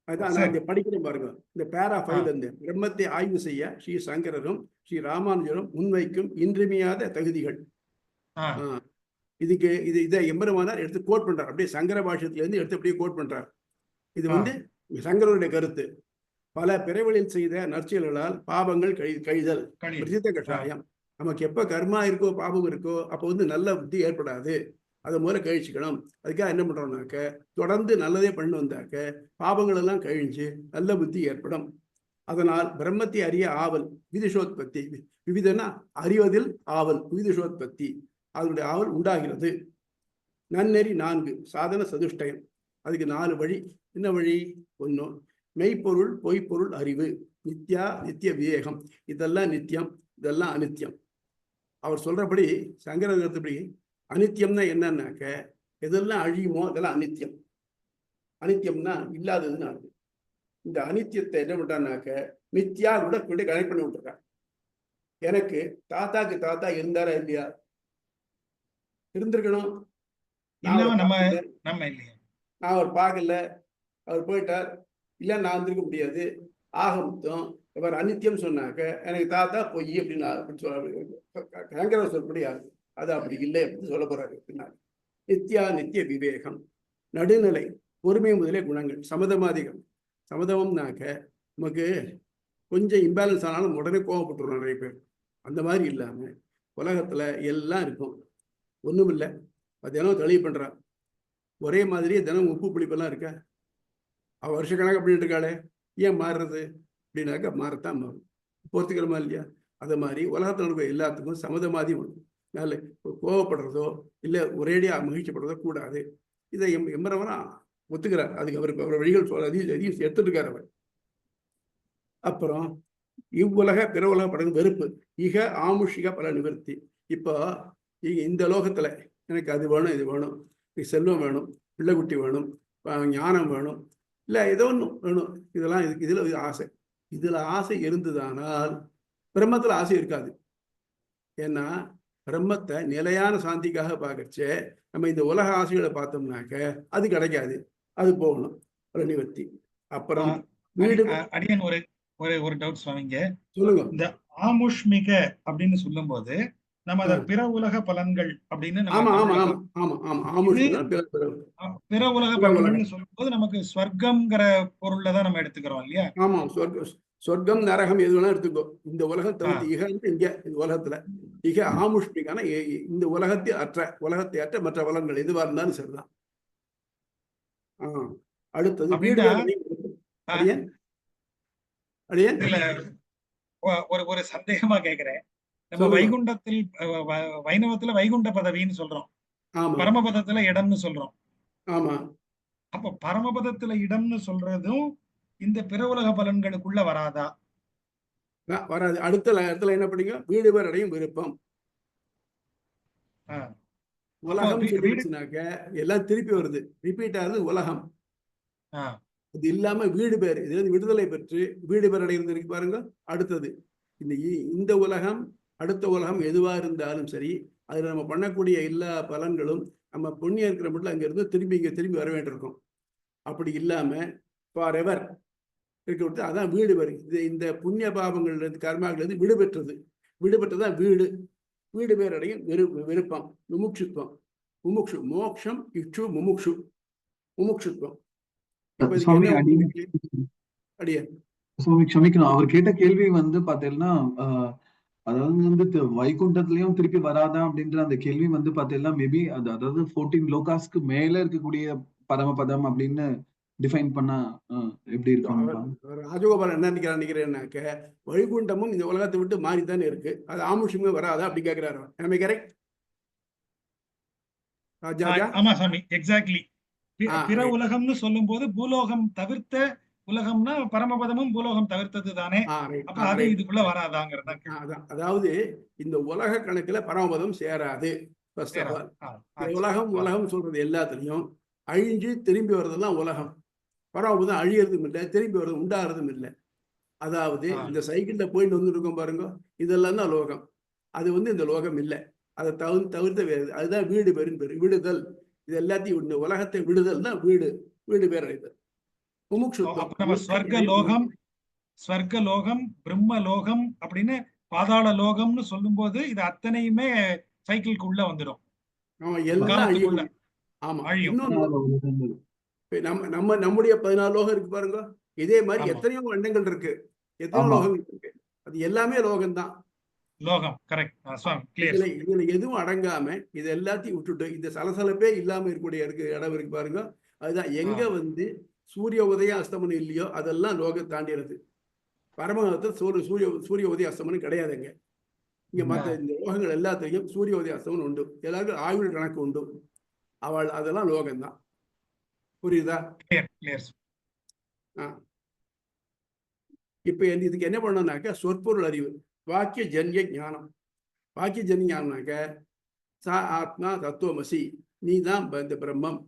அதான் நான் இங்க படிக்கிறேன் பாருங்க. இந்த பேரா 5ல இருந்து, பிரம்மத்தை ஆய்வு செய்ய ஸ்ரீ சங்கரரும் ஸ்ரீ ராமானுஜரும் முன்வைக்கும் இன்றியமையாத தகுதிகள். இதுக்கு இதை எம்பெருமானார் எடுத்து கோட் பண்றார். அப்படியே சங்கர பாஷ்யத்துல இருந்து எடுத்து அப்படியே கோட் பண்றார். இது சங்கரருடைய கருத்து. பல பிறவழில் செய்த நற்செயல்களால் பாவங்கள் கழிதல் பிரசித்த கஷாயம். நமக்கு எப்ப கர்மா இருக்கோ, பாபம் இருக்கோ, அப்போ நல்ல புத்தி ஏற்படாது. அதை முதல்ல கழிச்சுக்கணும். அதுக்காக என்ன பண்றோம்னாக்க, தொடர்ந்து நல்லதே பண்ணி வந்தாக்க பாபங்கள் எல்லாம் கழிஞ்சு நல்ல புத்தி ஏற்படும். அதனால் பிரம்மத்தை அறிய ஆவல், விவிதிஷோத்பத்தி. விவிதனா அறிவதில் ஆவல், விவிதிஷோத்பத்தி, அதனுடைய ஆவல் உண்டாகிறது. நன்னெறி 4 சாதன சதுஷ்டயம். அதுக்கு 4 வழி. என்ன வழி? 1, மெய்ப்பொருள் பொய்ப்பொருள் அறிவு, நித்யா நித்திய விவேகம். இதெல்லாம் நித்தியம், இதெல்லாம் அனித்தியம். அவர் சொல்றபடி, சங்கர கருத்துப்படி அனித்தியம்னா என்னன்னாக்க, எதெல்லாம் அழியுமோ அதெல்லாம் அனித்தியம். அனித்தியம்னா இல்லாததுன்னு அர்த்தம். இந்த அனித்தியத்தை என்ன பண்றான்னாக்க மித்தியா கூட கனெக்ட் பண்ணி விட்டுருக்காங்க. எனக்கு தாத்தாக்கு தாத்தா இருந்தாரா இல்லையா? இருந்திருக்கணும். நான் அவர் பார்க்கல, அவர் போயிட்டார், இல்ல நான் இருந்திருக்க முடியாது. ஆக மொத்தம் இவர் அனித்தியம் சொன்னாக்க எனக்கு தாத்தா பொய் அப்படின்னு சொல்ல சொல்லப்படி ஆகுது. அது அப்படி இல்லை அப்படின்னு சொல்ல போறாரு பின்னாடி. நித்யா நித்திய விவேகம், நடுநிலை, பொறுமை முதலே குணங்கள், சமதமாதிகம். சமதம்னாக்க நமக்கு கொஞ்சம் இம்பேலன்ஸ் ஆனாலும் உடனே கோவப்பட்டுருவோம் நிறைய பேர். அந்த மாதிரி இல்லாம உலகத்துல எல்லாம் இருக்கும், ஒண்ணும் இல்லை. தினம் தெளிவு பண்றான், ஒரே மாதிரியே தினம் உப்பு புளிப்பெல்லாம் இருக்க, அவ வருஷக்கணக்காக பண்ணிட்டு இருக்காளே, ஏன் மாறுறது அப்படின்னாக்கா மாறத்தான் மாறும். பொறுத்துக்கிறோமா இல்லையா? அது மாதிரி உலகத்தில் இருக்க எல்லாத்துக்கும் சம்மதமாதி ஒன்று. நல்ல கோவப்படுறதோ இல்லை ஒரேடியா மகிழ்ச்சிப்படுறதோ கூடாது. இதை எம்பரவனா ஒத்துக்கிறார். அதுக்கு அவருக்கு அவர் வழிகள் அதையும் எடுத்துட்டு இருக்கார் அவர். அப்புறம் இவ்வுலக பிற உலக படம் வெறுப்பு, இக ஆமுஷிக பல நிவர்த்தி. இப்போ இந்த லோகத்துல எனக்கு அது வேணும், இது வேணும், செல்வம் வேணும், பிள்ளைக்குட்டி வேணும், ஞானம் வேணும், இல்லை ஏதோ ஒன்று வேணும், இதெல்லாம் இதுல ஆசை. இதுல ஆசை இருந்ததானால் பிரம்மத்துல ஆசை இருக்காது. ஏன்னா பிரம்மத்தை நிலையான சாந்திக்காக பார்க்கறச்சே நம்ம இந்த உலக ஆசைகளை பார்த்தோம்னாக்க அது கிடைக்காது, அது போகணும் நிவர்த்தி. அப்புறம் வீடு அடியன் ஒரு ஒரு டவுட் சுவாமிங்க, சொல்லுங்க. இந்த ஆமுஷ்மிக அப்படின்னு சொல்லும் போது நம்ம அத பிற உலக பலன்கள் அப்படின்னு பிற உலக பலன்கள்னு சொல்லும் போது நமக்கு ஸ்வர்க்கம்ங்கிற பொருள்ல தான் நம்ம எடுத்துக்கிறோம் இல்லையா? ஆமா, சொர்க்கம் நரகம் எது வேணா எடுத்துக்கோ. இந்த உலகம் தவிர்த்து இக இங்க இந்த உலகத்துல இக ஆமுஷ்மிகான இந்த உலகத்தை அற்ற மற்ற பலன்கள் எதுவா இருந்தாலும் சரிதான். அடுத்தது வீடு. ஒரு சந்தேகமா கேக்குறேன். நம்ம வைகுண்டத்தில் வைணவத்துல வைகுண்ட பதவின்னு சொல்றோம், பரமபதத்துல இடம்னு சொல்றோம். ஆமா, அப்ப பரமபதத்துல இடம்னு சொல்றதும் இந்த பிற உலக பலன்களுக்குள்ள வராதா? வராது. அடுத்த இடத்துல என்ன படிங்க, வீடு பேர் அடையும் விருப்பம். உலகம் சொல்லிடுச்சுனாக்க எல்லாம் திருப்பி வருது, ரிப்பீட் ஆகுது உலகம். இது இல்லாம வீடு பேர், இது விடுதலை பெற்று வீடு பேர் அடைகிறது இருக்கு பாருங்க. அடுத்தது இந்த உலகம், அடுத்த உலகம் எதுவா இருந்தாலும் சரி, அதுல நம்ம பண்ணக்கூடிய எல்லா பலன்களும் நம்ம புண்ணியம் இருக்கிற மட்டும் அங்க இருந்து திரும்பி வர வேண்டியிருக்கும். அப்படி இல்லாம ஃபார் எவர் இருக்க விட்டு அதான் வீடு பேர். இந்த புண்ணிய பாவங்கள்ல இருந்து கர்மாக்கள் இருந்து விடுபெற்றதான் வீடு பேர் அடையும் விருப்பம், முமுட்சுத்துவம். மோக்ஷம் இச்சு முமுட்சுத்துவம். க்ஷமிக்கணும், அவர் கேட்ட கேள்வி வந்து பாத்தீங்கன்னா அதாவது வைகுண்டத்திலயும் திருப்பி வராதா அப்படின்ற அந்த கேள்வி வந்து பாத்தீங்கன்னா மேபி அதாவது 14 லோகாஸ்க்கு மேல இருக்கக்கூடிய பரமபதம் அப்படின்னு டிஃபைன் பண்ணா எப்படி இருக்கும்? ராஜகோபால் என்ன நினைக்கிறேன்னாக்க வைகுண்டமும் இந்த உலகத்தை விட்டு மாறித்தானே இருக்கு, அது ஆமுஷமே வராதா அப்படி கேட்கிறாரு. கரெக்ட்? ஆமா சாமி, எக்ஸாக்ட்லி. பிற உலகம்னு சொல்லும் போது பூலோகம் தவிர்த்த உலகம்னா பரமபதமும் பூலோகம் தவிர்த்தது தானே, அப்ப அது இதுக்குள்ள வராதாங்கிறதா. அதாவது இந்த உலக கணக்குல பரமபதம் சேராது. உலகம் சொல்றது எல்லாத்துலயும் அழிஞ்சு திரும்பி வர்றதெல்லாம் உலகம். பரமபதம் அழியறதும் இல்லை, திரும்பி வர்றதும் உண்டாகிறதும் இல்லை. அதாவது இந்த சைக்கிள்ல போயிட்டு வந்துட்டு இருக்கோம் பாருங்க, இதெல்லாம் தான் லோகம். அது இந்த லோகம் இல்லை, அதை தவிர்த்த வேறு. அதுதான் வீடு பேருன்னு பேரு, விடுதல். இது எல்லாத்தையும் இந்த உலகத்தை விடுதல் தான் வீடு பேர் அடைதல். ஸ்வர்க லோகம், பிரம்ம லோகம் அப்படின்னு பாதாள லோகம்னு சொல்லும் போது இது அத்தனையுமே சைக்கிளுக்கு உள்ள வந்துடும். நம்முடைய 14 லோகம் இருக்கு பாருங்க, இதே மாதிரி எத்தனையோ எண்ணங்கள் இருக்கு, எத்தனையோ லோகங்கள் இருக்கு, அது எல்லாமே லோகம் தான். இதுல எதுவும் அடங்காம இது எல்லாத்தையும் விட்டுட்டு இந்த சலசலப்பே இல்லாம இருக்கக்கூடிய இடம் இருக்கு பாருங்க, அதுதான் எங்க சூரிய உதய அஸ்தமனம் இல்லையோ அதெல்லாம் லோகம் தாண்டிடுது. பரமபதத்தில் சூரிய உதய அஸ்தமனம் கிடையாதுங்க. இங்க மற்ற இந்த லோகங்கள் எல்லாத்தையும் சூரிய உதய அஸ்தமனம் உண்டு, எல்லாருக்கும் ஆயுள் கணக்கு உண்டு, அதெல்லாம் லோகம்தான். புரியுதா? இப்ப இதுக்கு என்ன பண்ணணும்னாக்க சொற்பொருள் அறிவு, வாக்கிய ஜன்ய ஞானம். வாக்கிய ஜன்ய ஞானம்னாக்க சா ஆத்மா தத்துவமசி, நீ தான் இந்த பிரம்மம்,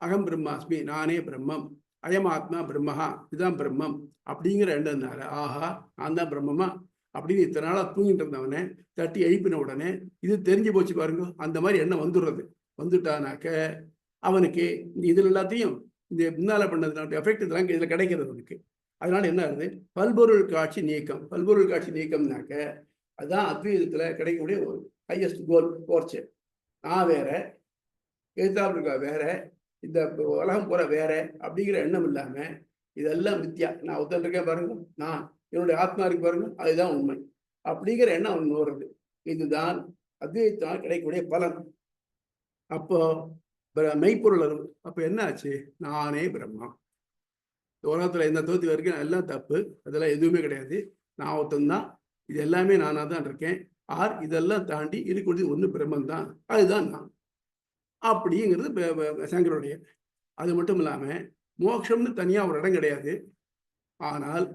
அகம் பிரம்மாஸ்மி, நானே பிரம்மம், அயம் ஆத்மா பிரம்மஹா, இதுதான் பிரம்மம் அப்படிங்கிற எண்ணம்னால ஆஹா நான் தான் பிரம்மமா அப்படின்னு இத்தனை நாளா தூங்கிட்டு இருந்தவனே தட்டி எழுப்பின உடனே இது தெரிஞ்சு போச்சு பாருங்க. அந்த மாதிரி எண்ணம் வந்துட்டானாக்க அவனுக்கு இதுல எல்லாத்தையும் இந்த முன்னால பண்ணதுனால எஃபெக்ட் இதெல்லாம் இதுல கிடைக்கிறது அவனுக்கு. அதனால என்ன ஆகுது, பல்பொருள் காட்சி நீக்கம். பல்பொருள் காட்சி நீக்கம்னாக்க அதுதான் அத்வைதத்துல கிடைக்கக்கூடிய ஒரு ஹையஸ்ட் கோல் போர்ச்சு. நான் வேற, எழுத்தாளர் வேற, இந்த உலகம் போற வேற அப்படிங்கிற எண்ணம் இல்லாம இதெல்லாம் வித்யா. நான் ஒருத்தன் இருக்கேன் பாருங்க, நான் என்னுடைய ஆத்மா இருக்கு பாருங்க, அதுதான் உண்மை. அப்படிங்கிற எண்ணம் அவனுக்கு வருது. இதுதான் அத்வைதத்தால் கிடைக்கக்கூடிய பலன். அப்போ மெய்ப்பொருள் அறிவு. அப்ப என்ன ஆச்சு? நானே பிரம்மா. உலகத்துல எந்த தோத்தி வரைக்கும் எல்லாம் தப்பு, அதெல்லாம் எதுவுமே கிடையாது, நான் ஒருத்தந்தான், இது எல்லாமே நானா தான் இருக்கேன், இதெல்லாம் தாண்டி இருக்கக்கூடியது ஒண்ணு பிரம்மன் தான், அதுதான் நான் அப்படிங்கிறது சங்கருடைய. அது மட்டும் இல்லாம மோட்சம்னு தனியா ஒரு இடம் கிடையாது. ஆனால்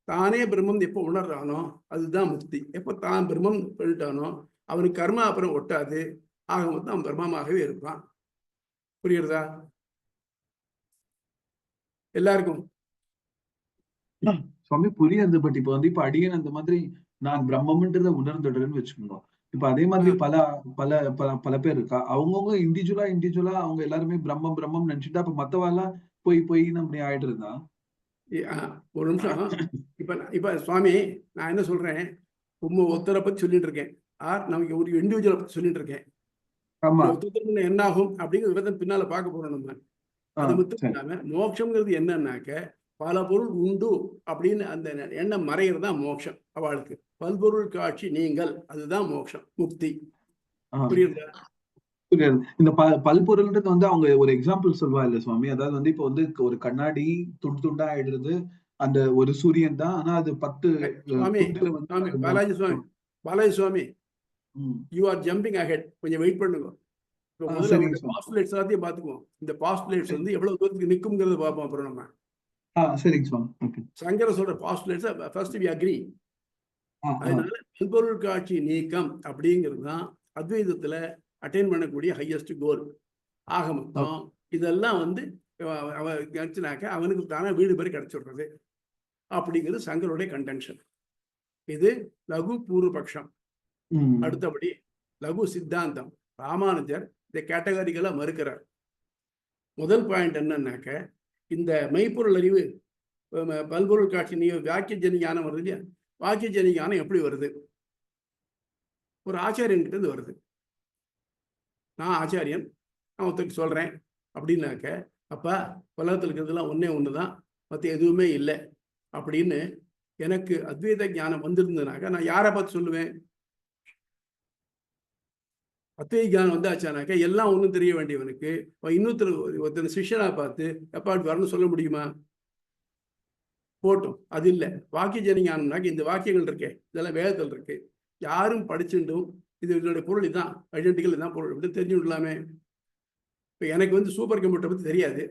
தானே பிரம்மம் எப்போ உணர்றானோ அதுதான் முக்தி. எப்போ தான் பிரம்மம் பண்ணிட்டானோ அவனுக்கு கர்மா அப்புறம் ஒட்டாது. ஆக மொத்தம் அவன் பிரம்மமாகவே இருப்பான். புரியுறதா எல்லாருக்கும்? சுவாமி புரியுது. பட் இப்ப வந்து இப்ப அடியேன் அந்த மாதிரி நான் பிரம்மம்ன்றத உணர்ந்துடுறேன்னு வச்சுக்கோங்க. இப்ப அதே மாதிரி பல பல பல பல பேர் இருக்கா, அவங்கவுங்க இண்டிவிஜுவலா அவங்க எல்லாருமே பிரம்மம் பிரம்மம் நினைச்சுட்டா அப்ப மத்தவாலாம் போய் அப்படி ஆயிடுறதா? ஒரு நிமிஷம். இப்ப சுவாமி, நான் என்ன சொல்றேன், ஒருத்தரை பத்தி சொல்லிட்டு இருக்கேன், நமக்கு ஒரு இண்டிவிஜுவலை பத்தி சொல்லிட்டு இருக்கேன். என்ன ஆகும் அப்படிங்கிறத பின்னால பார்க்க போறோம் நம்ம. அது மட்டும் இல்லாம மோட்சம்ங்கிறது என்னன்னாக்க பல பொருள் உண்டு அப்படின்னு அந்த எண்ணம் மறைகிறதா மோட்சம். அவளுக்கு பல்பொருள் காட்சி நீங்கள், அதுதான் மோட்சம், முக்தி. புரியுதா? இந்த பல்பொருள்ன்றது வந்து அவங்க ஒரு எக்ஸாம்பிள் சொல்வா இல்ல சுவாமி? அதாவது வந்து இப்ப வந்து ஒரு கண்ணாடி துண்டு துண்டா ஆயிடுறது அந்த ஒரு சூரியன் தான். ஆனா அது 10 பாலாஜி சுவாமி, யூ ஆர் ஜம்பிங் அஹெட். கொஞ்சம் வெயிட் பண்ணுங்க. முதல்ல பாஸ்டுலேட்ஸ் எல்லாத்தையும் பார்த்துக்குவோம். இந்த பாஸ்டுலேட்ஸ் வந்து எவ்வளவு தூரத்துக்கு நிற்கும்ங்கிறத பார்ப்போம் அப்புறம் நம்ம. சரிங்க சுவாமி. சங்கர சொல்ற பாஸ்டுலேட்ஸ் ஃபர்ஸ்ட் வி அக்ரி. அதனால பல்பொருள் காட்சி நீக்கம் அப்படிங்கிறது தான் அத்வைதத்துல அட்டைன் பண்ணக்கூடிய ஹையஸ்ட் கோல். ஆக மொத்தம் இதெல்லாம் வந்து அவன் கிடைச்சினாக்க அவனுக்கு தானே வீடு பேர் கிடைச்சிடுறது அப்படிங்கிறது சங்கருடைய கன்டென்ஷன். இது லகு பூர்வபக்ஷம். அடுத்தபடி லகு சித்தாந்தம். ராமானுஜர் இந்த கேட்டகரிகளை மறுக்கிறார். முதல் பாயிண்ட் என்னன்னாக்க, இந்த மெய்ப்பொருள் அறிவு பல்பொருள் காட்சி நீ வாக்கிய ஜனி ஞானம் வருது இல்லையா, வாக்கிய ஜனி ஞானம் எப்படி வருது? ஒரு ஆச்சாரியன் கிட்ட இருந்து வருது. நான் ஆச்சாரியன், நான் ஒருத்தருக்கு சொல்றேன் அப்படின்னாக்க, அப்பா உலகத்தில் இருக்கிறதுலாம் ஒன்னே ஒண்ணுதான், மற்ற எதுவுமே இல்லை அப்படின்னு எனக்கு அத்வைத ஞானம் வந்திருந்ததுனாக்க நான் யாரை பார்த்து சொல்லுவேன்? அத்வைத ஞானம் வந்தாச்சானாக்க எல்லாம் ஒன்றும் தெரிய வேண்டியவனுக்கு ஒருத்தர் சிஷ்யனா பார்த்து எப்பா வரணும்னு சொல்ல முடியுமா? போட்டும், அது இல்லை. வாக்கிய ஜனி ஞானம்னாக்க இந்த வாக்கியங்கள் இருக்கே, இதெல்லாம் வேதத்தில் இருக்கு, யாரும் படிச்சுட்டும் இதனுடைய பொருள் இதான், ஐடென்டிக்கல் இதான் பொருள் இப்படி தெரிஞ்சு விடலாமே. இப்போ எனக்கு வந்து சூப்பர் கம்ப்யூட்டர் பற்றி தெரியாது,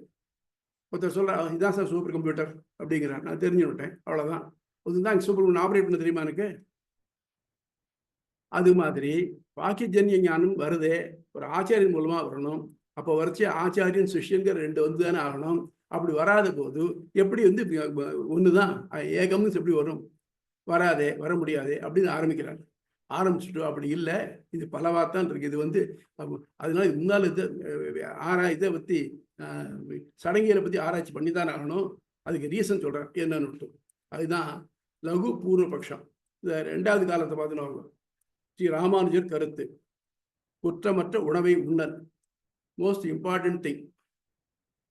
ஒருத்தர் சொல்ற இதான் சார் சூப்பர் கம்ப்யூட்டர் அப்படிங்கிறான், நான் தெரிஞ்சு விட்டேன், அவ்வளோதான். அதுதான் சூப்பர் கம்ப்யூட்டர் ஆப்ரேட் பண்ண தெரியுமா எனக்கு? அது மாதிரி வாக்கியஜன்ய ஞானம் வருதே ஒரு ஆச்சாரியன் மூலமா வரணும். அப்போ வரைச்சி ஆச்சாரியன் சிஷ்யன்கிற ரெண்டு வந்து தானே ஆகணும். அப்படி வராத போது எப்படி வந்து ஒண்ணுதான் ஏகம்னு எப்படி வரும்? வராதே, வர முடியாதே அப்படின்னு ஆரம்பிக்கிறாங்க. ஆரம்பிச்சுட்டு அப்படி இல்லை, இது பலவாத்தான் இருக்கு. இது வந்து அதனால முன்னால இதை பத்தி சடங்கியலை பத்தி ஆராய்ச்சி பண்ணித்தான் ஆகணும். அதுக்கு ரீசன் சொல்றேன் என்னன்னு. அதுதான் லகு பூர்வபக்ஷம். இந்த 2வது காலத்தை பார்த்துன்னு ஸ்ரீ ராமானுஜர் கருத்து, குற்றமற்ற உணவை உண்ணல் மோஸ்ட் இம்பார்ட்டன்ட் திங்.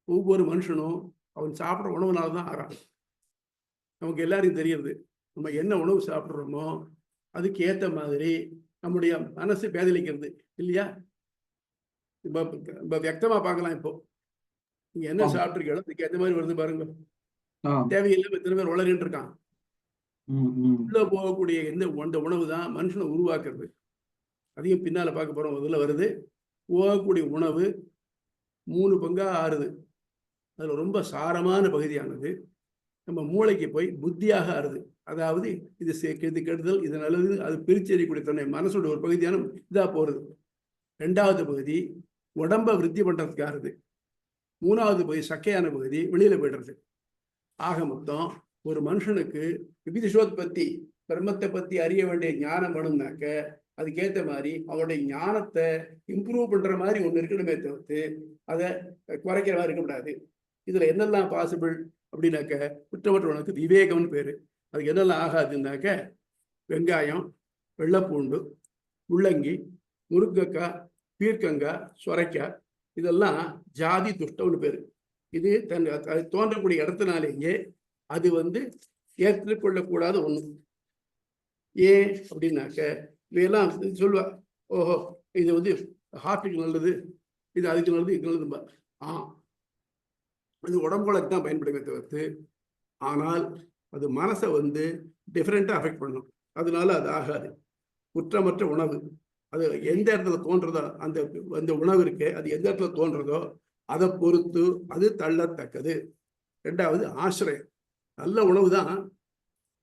ஒவ்வொரு மனுஷனும் அவன் சாப்பிட்ற உணவுனால்தான் ஆறான். நமக்கு எல்லாரையும் தெரியுது, நம்ம என்ன உணவு சாப்பிட்றோமோ அதுக்கு ஏற்ற மாதிரி நம்முடைய மனசு பேதலிக்கிறது இல்லையா? இப்போ வியக்தமா பார்க்கலாம். இப்போ நீங்க என்ன சாப்பிட்ருக்கீங்களோ அதுக்கு ஏற்ற மாதிரி வருது பாருங்க. தேவையில்லாம எத்தனை பேர் வளரின்னு இருக்கான். உள்ள போகக்கூடிய அந்த உணவு தான் மனுஷனை உருவாக்குறது. அதையும் பின்னால பார்க்க போறோம். முதல்ல வருது போகக்கூடிய உணவு 3 பங்கா ஆறுது. அதுல ரொம்ப சாரமான பகுதியானது நம்ம மூளைக்கு போய் புத்தியாக ஆறுது. அதாவது இது கெடுதல், இது நல்லது, அது பிரிச்செறியக்கூடிய தன்மை மனசோட ஒரு பகுதியான இதா போறது. 2வது பகுதி உடம்ப விருத்தி பண்றதுக்கு ஆறுது. 3வது பகுதி சக்கையான பகுதி வெளியில போயிடுறது. ஆக மொத்தம் ஒரு மனுஷனுக்கு விவிதிஷோத்பத்தி பிரம்மத்தை பத்தி அறிய வேண்டிய ஞானம் வேணும்னாக்க அதுக்கேற்ற மாதிரி அவனுடைய ஞானத்தை இம்ப்ரூவ் பண்ற மாதிரி ஒண்ணு இருக்கணுமே தவிர்த்து அதை குறைக்கிற மாதிரி இருக்கக்கூடாது. இதுல என்னெல்லாம் பாசிபிள் அப்படின்னாக்க, குற்றமற்றவனுக்கு விவேகம்னு பேரு. அதுக்கு என்னெல்லாம் ஆகாதுன்னாக்க, வெங்காயம், வெள்ளைப்பூண்டு, முள்ளங்கி, முருங்கக்காய், பீர்க்கங்காய், சொரைக்காய், இதெல்லாம் ஜாதி துஷ்டம்னு பேரு. இது அது தோன்றக்கூடிய இடத்தினாலேயே அது வந்து ஏற்றுக்கொள்ளக்கூடாத ஒண்ணு. ஏன் அப்படின்னாக்க இவையெல்லாம் சொல்லுவா, ஓஹோ இது வந்து ஹார்ட்டுக்கு நல்லது, இது அதுக்கு நல்லது, இது நல்லதும்பா. அது உடம்புகளுக்கு தான் பயன்படுமே தவிர்த்து, ஆனால் அது மனசை வந்து டிஃப்ரெண்ட்டாக அஃபெக்ட் பண்ணும். அதனால அது ஆகாது. குற்றமற்ற உணவு அது எந்த இடத்துல தோன்றதோ அந்த அந்த உணவு இருக்கு, அது எந்த இடத்துல தோன்றதோ அதை பொறுத்து அது தள்ளத்தக்கது. ரெண்டாவது ஆசிரியம். நல்ல உணவு தான்,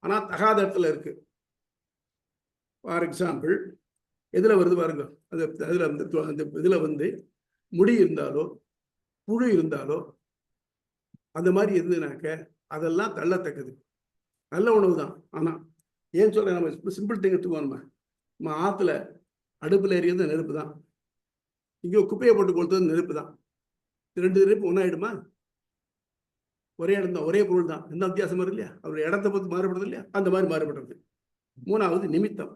ஆனால் தகாத இடத்துல இருக்கு. ஃபார் எக்ஸாம்பிள் எதில் வருது பாருங்க, அந்த அதில் அந்த இதில் வந்து முடி இருந்தாலோ புழு இருந்தாலோ அந்த மாதிரி இருந்ததுனாக்க அதெல்லாம் தள்ளத்தக்கது. நல்ல உணவு தான், ஆனால் ஏன் சொல்கிறேன், நம்ம சிம்பிள் திங் எடுத்துக்கோமா. நம்ம ஆற்றுல அடுப்பில் எரியது நெருப்பு தான், இங்கே குப்பையை போட்டு கொடுத்தது நெருப்பு தான். ரெண்டு நெருப்பு ஒன்றாயிடுமா? ஒரே இடம் தான், ஒரே பொருள் தான், எந்த வித்தியாசம் வரும் இல்லையா? அவருடைய இடத்தை பொறுத்து மாறுபடுறது இல்லையா? அந்த மாதிரி மாறுபடுறது. மூணாவது நிமித்தம்.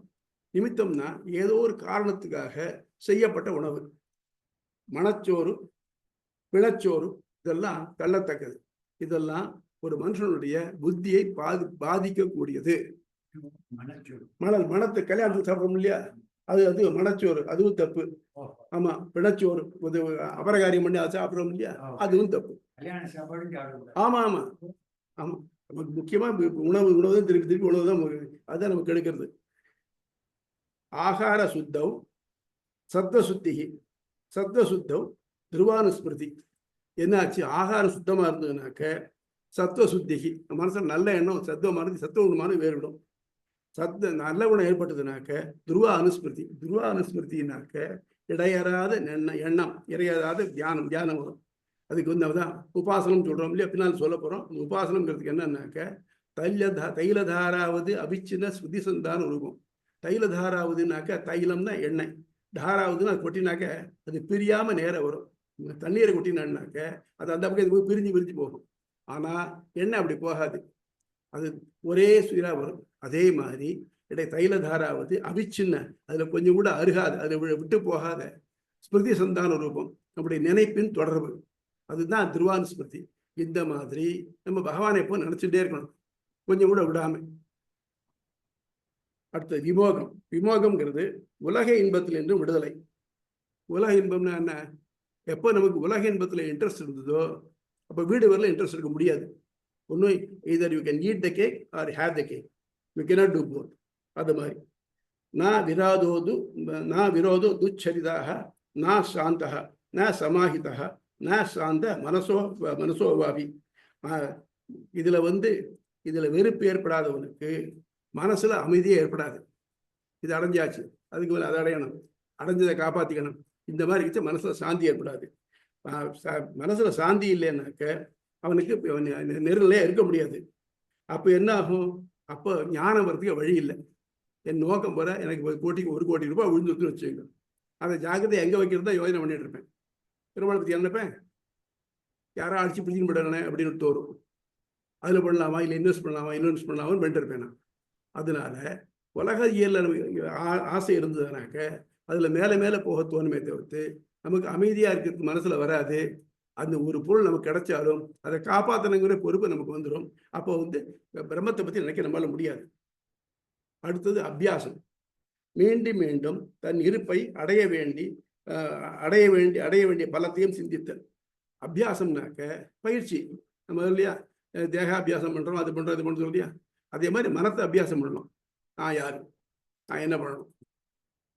நிமித்தம்னா ஏதோ ஒரு காரணத்துக்காக செய்யப்பட்ட உணவு. மணச்சோறு, பிணச்சோறு இதெல்லாம் தள்ளத்தக்கது. இதெல்லாம் ஒரு மனுஷனுடைய புத்தியை பாதிக்கக்கூடியது. மணத்தை கல்யாணத்துக்கு சாப்பிடணும் இல்லையா, அது மணச்சோறு, அதுவும் தப்பு. ஆமா, பிணச்சோறு அபரகாரியம் பண்ணி அதை சாப்பிடணும் இல்லையா, அதுவும் தப்பு. ஆமா ஆமா ஆமா, நமக்கு முக்கியமா உணவு தான், திருப்பி திருப்பி உணவு தான், அதுதான் நமக்கு எடுக்கிறது. ஆகார சுத்தம் சத்வ சுத்திகி, சத்வ சுத்தம் துருவானுஸ்மிருதி. என்னாச்சு, ஆகாரம் சுத்தமா இருந்ததுனாக்க சத்வ சுத்திகி, மனசுல நல்ல எண்ணம் சத்துவமானது சத்துவ குணமானது வேறுவிடும். நல்ல குணம் ஏற்பட்டதுனாக்க துருவ அனுஸ்மிருதி. துருவ அனுஸ்மிருதினாக்க இடையறாத எண்ணம், இடையறாத தியானம் வரும். அதுக்கு வந்து அதான் உபாசனம் சொல்றோம் இல்லையா, பின்னால் சொல்ல போறோம். உபாசனம்ங்கிறதுக்கு என்னன்னாக்க தைலதாராவது அபிச்சின்ன ஸ்ருதி சந்தானம் இருக்கும். தைலதாராவதுனாக்க தைலம்னா எண்ணெய், தாராவதுன்னா கொட்டினாக்க அது பிரியாம நேரம் வரும். தண்ணீரை கொட்டினாக்க அது அந்த பக்கம் பிரிஞ்சு போகும். ஆனா எண்ணெய் அப்படி போகாது, அது ஒரே சீரா வரும். அதே மாதிரி தைலதாராவது அபிச்சின்ன, அதுல கொஞ்சம் கூட அருகாது, அதுல விட்டு போகாத ஸ்மிருதி சந்தான ரூபம், நம்முடைய நினைப்பின் தொடர்பு, அதுதான் துருவானுஸ்மிருதி. இந்த மாதிரி நம்ம பகவானை எப்போ நினைச்சுட்டே இருக்கணும், கொஞ்சம் கூட விடாம. அடுத்த விமோகம். விமோகம்ங்கிறது உலக இன்பத்தில் என்று விடுதலை. உலக இன்பம்னா என்ன? எப்போ நமக்கு உலக இன்பத்துல இன்ட்ரெஸ்ட் இருந்ததோ அப்போ வீடு வரல இன்ட்ரெஸ்ட் இருக்க முடியாது. ஒன்று either you can eat the cake or have the cake, you cannot do both. அது மாதிரி நான் விரோதோ துச்சரிதாக நா சாந்தக ந சமாஹிதக ந சாந்த மனசோவாவி. இதுல வெறுப்பு ஏற்படாதவனுக்கு மனசுல அமைதியே ஏற்படாது. இது அடைஞ்சாச்சு, அதுக்கு மேலே அதை அடையணும், அடைஞ்சதை காப்பாற்றிக்கணும். இந்த மாதிரி வச்சு மனசுல சாந்தி ஏற்படாது. மனசுல சாந்தி இல்லைன்னாக்க அவனுக்கு நெருநிலையா இருக்க முடியாது. அப்போ என்ன ஆகும்? அப்போ ஞானம் வரதுக்கு வழி இல்லை. என் நோக்கம் வர எனக்கு 1 கோடி ரூபாய் விழுந்துருக்குன்னு வச்சுக்கோங்க, அதை ஜாக்கிரதை எங்கே வைக்கிறது தான் யோசனை பண்ணிட்டு இருப்பேன். பெருமாளை பற்றி நினைப்பேன், யாரோ அடிச்சு பிடிச்சின்னு விடணே அப்படின்னு தோறும். அதில் பண்ணலாமா, இல்லை இன்வெஸ்ட் பண்ணலாமான்னு பண்ணிட்டு இருப்பேன் நான். அதனால உலக இயலில் ஆசை இருந்ததுனாக்க அதில் மேலே போக தோணுமே தவிர்த்து நமக்கு அமைதியாக இருக்கிறதுக்கு மனசில் வராது. அந்த ஒரு பொருள் நமக்கு கிடைச்சாலும் அதை காப்பாற்றணுங்கிற பொறுப்பு நமக்கு வந்துடும். அப்போ பிரம்மத்தை பற்றி நினைக்க நம்மளால முடியாது. அடுத்தது அபியாசம். மீண்டும் மீண்டும் தன் இருப்பை அடைய வேண்டிய பலத்தையும் சிந்தித்தல். அபியாசம்னாக்க பயிற்சி. நம்ம இல்லையா தேகாபியாசம் பண்ணுறோம், அது பண்ணுறோம், இது பண்ணுறோம் இல்லையா, அதே மாதிரி மனத்தை அபியாசம் பண்ணணும். நான் யார், நான் என்ன பண்ணணும்,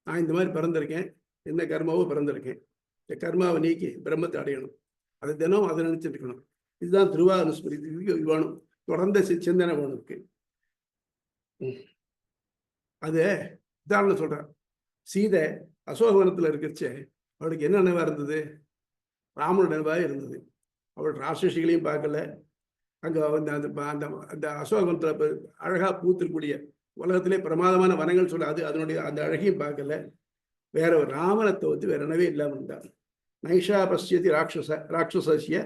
நான் இந்த மாதிரி பிறந்திருக்கேன், என்ன கர்மாவோ பிறந்திருக்கேன், இந்த கர்மாவை நீக்கி பிரம்மத்தை அடையணும். அதை தினம் அதை நினைச்சிட்டு இருக்கணும். இதுதான் துருவானுஸ்மிருதி வேணும், தொடர்ந்த சிந்தனை வேணும் இருக்கு. அது உதாரணம் சொல்றேன். சீதை அசோகவனத்தில் இருக்கிறச்சே அவளுக்கு என்ன நினைவா இருந்தது? ராமனோட நினைவாக இருந்தது. அவள் ராட்சசிகளையும் பார்க்கல, அங்கே அந்த அசோகவனத்தில் அழகா பூத்திருக்கூடிய உலகத்திலே பிரமாதமான வனங்கள் சொல்ல அதனுடைய அந்த அழகையும் பார்க்கல. வேற ஒரு ராமனத்தை வேற நினைவே இல்லாமல் இருந்தார். நைஷா பசியதி ராட்சசிய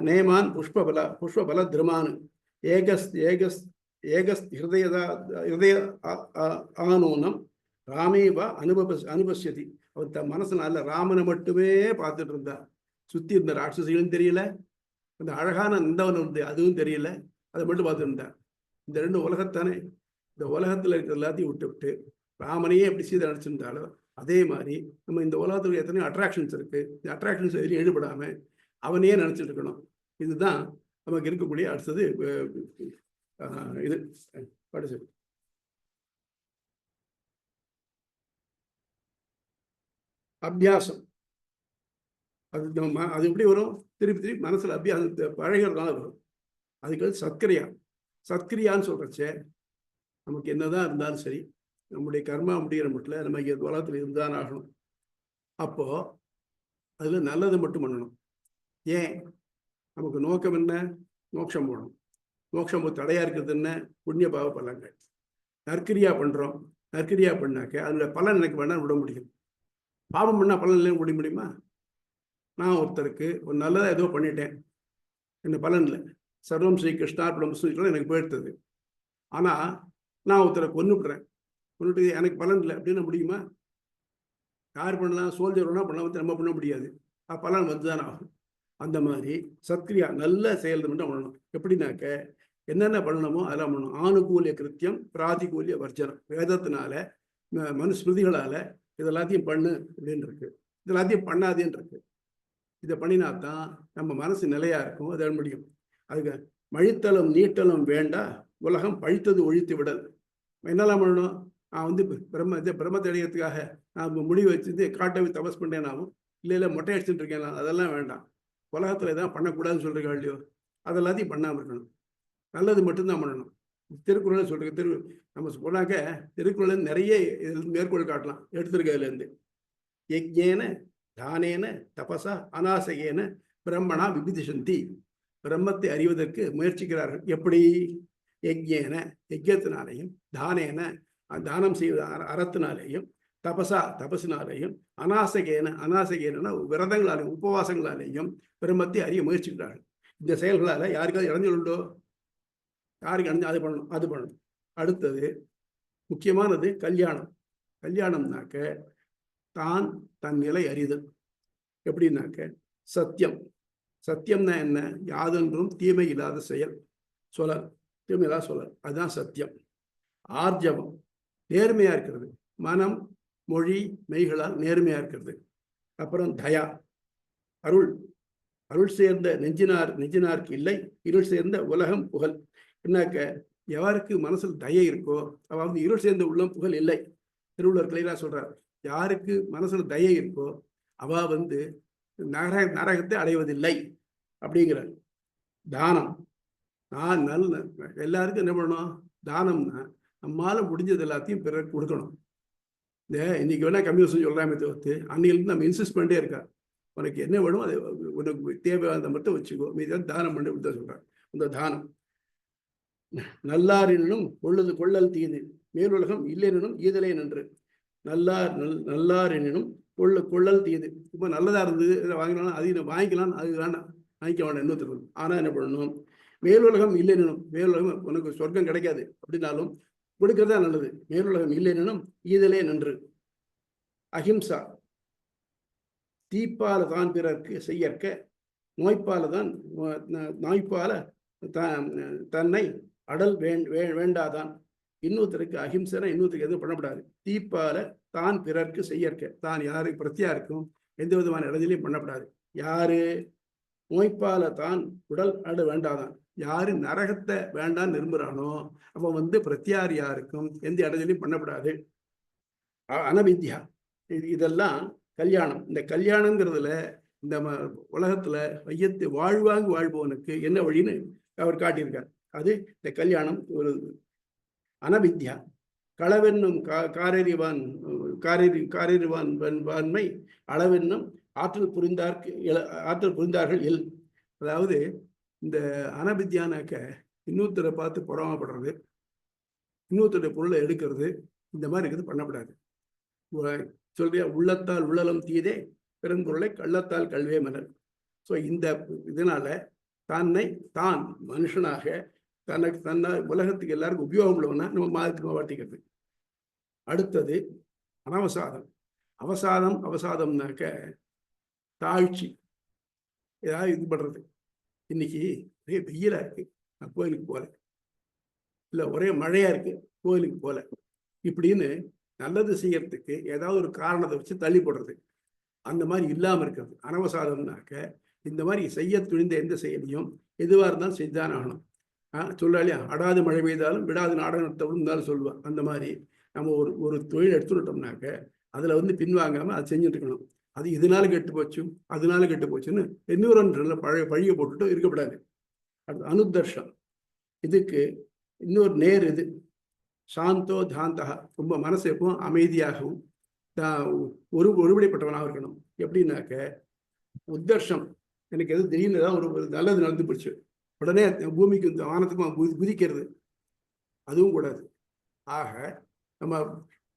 நேமான் புஷ்பபல திருமான் ஏகஸ் ஹிருதய ஆனோனம் ராமேவா அனுபசியதி. அவர் தன் மனசுனால ராமனை மட்டுமே பார்த்துட்டு இருந்தார். சுத்தி இருந்த ராட்சசிகளும் தெரியல, அந்த அழகான நந்தவன் அதுவும் தெரியல, அதை மட்டும் பார்த்துட்டு இருந்தார். இந்த 2 உலகத்தானே இந்த உலகத்துல இருக்கிற எல்லாத்தையும் விட்டு ராமனையே எப்படி சீதை நினைச்சிருந்தாலும் அதே மாதிரி நம்ம இந்த உலகத்துல எத்தனையோ அட்ராக்ஷன்ஸ் இருக்கு. இந்த அட்ராக்ஷன்ஸ் எதிரையும் ஈடுபடாம அவனையே நினைச்சிட்டு இருக்கணும். இதுதான் நமக்கு இருக்கக்கூடிய அடுத்தது இது படிச்சு அபியாசம். அது எப்படி வரும்? திருப்பி திருப்பி மனசுல அபியாசத்தை பழகிறதுனால வரும். அதுக்கு சத்கிரியா. சத்கிரியான்னு சொல்றச்சே நமக்கு என்னதான் இருந்தாலும் சரி, நம்முடைய கர்மா முடிகிற மட்டும் நம்ம இங்கே உலகத்தில் இருந்தான் ஆகணும். அப்போ அதுல நல்லது மட்டும் பண்ணணும். ஏன்? நமக்கு நோக்கம் என்ன? மோட்சம் போகணும். மோட்சம் தடையா இருக்கிறது என்ன? புண்ணிய பாவ பலன்கள். நற்கிரியா பண்றோம். நற்கிரியா பண்ணாக்க அதோட பலன் எனக்கு வேணா விட முடியும். பாவம் பண்ணா பலன் இல்லைன்னு விட முடியுமா? நான் ஒருத்தருக்கு ஒரு நல்லதாக ஏதோ பண்ணிட்டேன், என்ன பலன் இல்லை, சர்வம் ஸ்ரீ கிருஷ்ணார்பணம் எனக்கு போயிடுத்தது. ஆனா நான் ஒருத்தரை கொன்னுடுறேன், கொண்டுட்டு எனக்கு பலன் இல்லை அப்படின்னு முடியுமா? யார் பண்ணலாம்? சோல்ஜர் வேணா பண்ணலாம், நம்ம பண்ண முடியாது. பலன் வந்துதான் ஆகும். அந்த மாதிரி சத்கிரியா நல்ல செயல் மட்டும் பண்ணணும். எப்படின்னாக்க என்னென்ன பண்ணணுமோ அதெல்லாம் பண்ணணும். ஆணுகூலிய கிருத்தியம் பிராதிகூலிய வர்ஜனம். வேதத்தினால மனுஸ்மிருதிகளால இதெல்லாத்தையும் பண்ணு அப்படின்னு இருக்கு, இதெல்லாத்தையும் பண்ணாதேன்னு இருக்கு. இதை பண்ணினாத்தான் நம்ம மனசு நிலையா இருக்கும், அதை முடியும். அதுக்கு மழித்தலும் நீட்டலும் வேண்டா, உலகம் பழித்தது ஒழித்து விடல். என்னெல்லாம் பண்ணணும்? நான் வந்து பிரம்மத்தை அடைகிறதுக்காக நான் முடிவு வச்சு காட்டவே தபஸ் பண்ணேனாவும் இல்லை மொட்டை அடிச்சுட்டு இருக்கேன், அதெல்லாம் வேண்டாம். உலகத்துல எதாவது பண்ணக்கூடாதுன்னு சொல்றீங்க இல்லையோ, அதெல்லாத்தையும் பண்ணாமல் இருக்கணும். நல்லது மட்டும்தான் பண்ணணும். திருக்குறள் சொல்றீங்க. நம்ம போனாக்க திருக்குறள் நிறைய மேற்கோள் காட்டலாம், எடுத்திருக்கிறதுல இருந்து. யஜ்ஞேன தானேன தபசா அநாசகேன பிரம்மணா விபிதிஷந்தி. பிரம்மத்தை அறிவதற்கு முயற்சிக்கிறார்கள். எப்படி? யஜ்ஞேன யஜ்ஞத்தினாலேயும், தானேன தானம் செய்வது அறத்தினாலேயும், தபசா தபசினாலேயும், அநாசகேன விரதங்களாலேயும் உபவாசங்களாலேயும் பிரம்மத்தை அறிய முயற்சிக்கிறார்கள். இந்த செயல்களால யாருக்காவது இடைஞ்சலுண்டோ? யாருக்கு இடைஞ்சு அது பண்ணணும், அது பண்ணணும். அடுத்தது முக்கியமானது கல்யாணம். கல்யாணம்னாக்க தான் தன் நிலை அறிதல். எப்படின்னாக்க சத்தியம். சத்தியம்னா என்ன? யாதொன்றும் தீமை இல்லாத செயல் சொல்லல், தீமை இல்லாத சொல்லல், அதுதான் சத்தியம். ஆர்ஜவம், நேர்மையா இருக்கிறது. மனம் மொழி மெய்களால் நேர்மையா இருக்கிறது. அப்புறம் தயா, அருள். அருள் சேர்ந்த நெஞ்சினார்க்கு இல்லை, இருள் சேர்ந்த உலகம் புகழ். என்னாக்க யாருக்கு மனசில் தயை இருக்கோ அவ இருள் சேர்ந்த உள்ளம் புகழ் இல்லை. திருவள்ளுவர் கிளையா சொல்றார், யாருக்கு மனசுல தயை இருக்கோ அவ நரகத்தை அடைவதில்லை அப்படிங்கிறார். தானம். நான் எல்லாருக்கும் என்ன பண்ணணும்? தானம்னா நம்மால முடிஞ்சது எல்லாத்தையும் பிறகு கொடுக்கணும். இன்னைக்கு வேணா கம்யூனிஸ்ட் சொல்றாமே தவிர்த்து அன்னைக்கு நம்ம இன்சிஸ்ட் பண்ணிட்டே இருக்கா. உனக்கு என்ன வேணும் அதை உனக்கு தேவையானதை மட்டும் வச்சுக்கோ, மீதான் தானம் பண்ணி விட்டு சொல்றாங்க. இந்த தானம். நல்லாரினும் கொள்ளல் தீது, மேலுலகம் இல்லைனும் ஈதலை நன்று. நல்லாரினும் கொள்ளல் தீது. இப்போ நல்லதா இருந்தது வாங்கினாலும் அது வாங்கிக்கலாம், அது வேண்டாம், வாங்கிக்க வேண்டாம் இன்னொருத்தர். ஆனா என்ன பண்ணணும்? மேலுலகம் இல்லைனும், மேலுலகம் உனக்கு சொர்க்கம் கிடைக்காது அப்படின்னாலும் கொடுக்கறதா நல்லது. மேலுலகம் இல்லைனும் ஈதலே நன்று. அஹிம்சா. தீப்பால தான் பிறர்க்கு செய்யற்க, நோய்ப்பால தன்னை அடல் வேண்டாதான். இன்னொருத்தருக்கு அஹிம்சனை இன்னொருத்தருக்கு எதுவும் பண்ணப்படாது. தீப்பால தான் பிறர்க்கு செய்யற்க, தான் யாருக்கு பிரத்தியா இருக்கும் எந்த விதமான இடத்துலையும் பண்ணப்படாது. யாரு? நோய்ப்பால தான் உடல் அட வேண்டாதான். யாரு நரகத்தை வேண்டான்னு விரும்புறானோ அவன் பிரத்தியார் யாருக்கும் எந்த இடத்துலையும் பண்ணப்படாது. அனவித்யா. இதெல்லாம் கல்யாணம். இந்த கல்யாணங்கிறதுல இந்த உலகத்துல வையத்து வாழ்வாங்கு வாழ்பவனுக்கு என்ன வழின்னு அவர் காட்டியிருக்கார். அது இந்த கல்யாணம். ஒரு அனவித்யா. களவென்னும் காரறிவான்மை அளவென்னும் ஆற்றல் புரிந்தார்கள் எல். அதாவது இந்த அனவித்யானாக்க இன்னொருத்தரை பார்த்து பொறாமப்படுறது, இன்னொருத்தருடைய பொருளை எடுக்கிறது, இந்த மாதிரி இருக்கிறது பண்ணப்படாது. சொல்றியா, உள்ளத்தால் உள்ளலம் தீதே பெரும்பொருளை கள்ளத்தால் கல்வே மலர். ஸோ இந்த இதனால தான் மனுஷனாக தன்னை உலகத்துக்கு எல்லாருக்கும் உபயோகம் உள்ளவனா நம்ம மாதிரி வாட்டிக்கிறது. அடுத்தது அனவசாதம். அவசாதம்னாக்க தாழ்ச்சி. ஏதாவது இது பண்றது. இன்னைக்கு ஒரே வெயிலா இருக்கு, நான் கோயிலுக்கு போறேன், இல்லை ஒரே மழையா இருக்கு, கோயிலுக்கு போல இப்படின்னு நல்லது செய்யறதுக்கு ஏதாவது ஒரு காரணத்தை வச்சு தள்ளி போடுறது. அந்த மாதிரி இல்லாமல் இருக்கிறது அனவசாதம்னாக்க இந்த மாதிரி செய்ய துணிந்த எந்த செயலையும் எதுவாக இருந்தாலும் செஞ்சுதான் ஆகணும். சொல்லா இல்லையா, அடாது மழை பெய்தாலும் விடாது நாடகம் நடத்தவும் சொல்லுவாள். அந்த மாதிரி நம்ம ஒரு தொழில் எடுத்துட்டோம்னாக்க அதில் வந்து பின்வாங்காமல் அதை செஞ்சுட்டு இருக்கணும். அது இதனால கெட்டு போச்சு அதனால கெட்டு போச்சுன்னு இன்னொரு பழியை போட்டுட்டு இருக்கக்கூடாது. அடுத்து அனுதர்ஷம். இதுக்கு இன்னொரு நேர் இது சாந்தோ தாந்தா, ரொம்ப மனசு எப்பவும் அமைதியாகவும் ஒருபடிப்பட்டவனாக இருக்கணும். எப்படின்னாக்க உத்தர்ஷம், எனக்கு எது திடீர்னு ஏதாவது ஒரு நல்லது நடந்து போச்சு உடனே பூமிக்கு வானத்துக்கும் குதிக்கிறது, அதுவும் கூடாது. ஆக நம்ம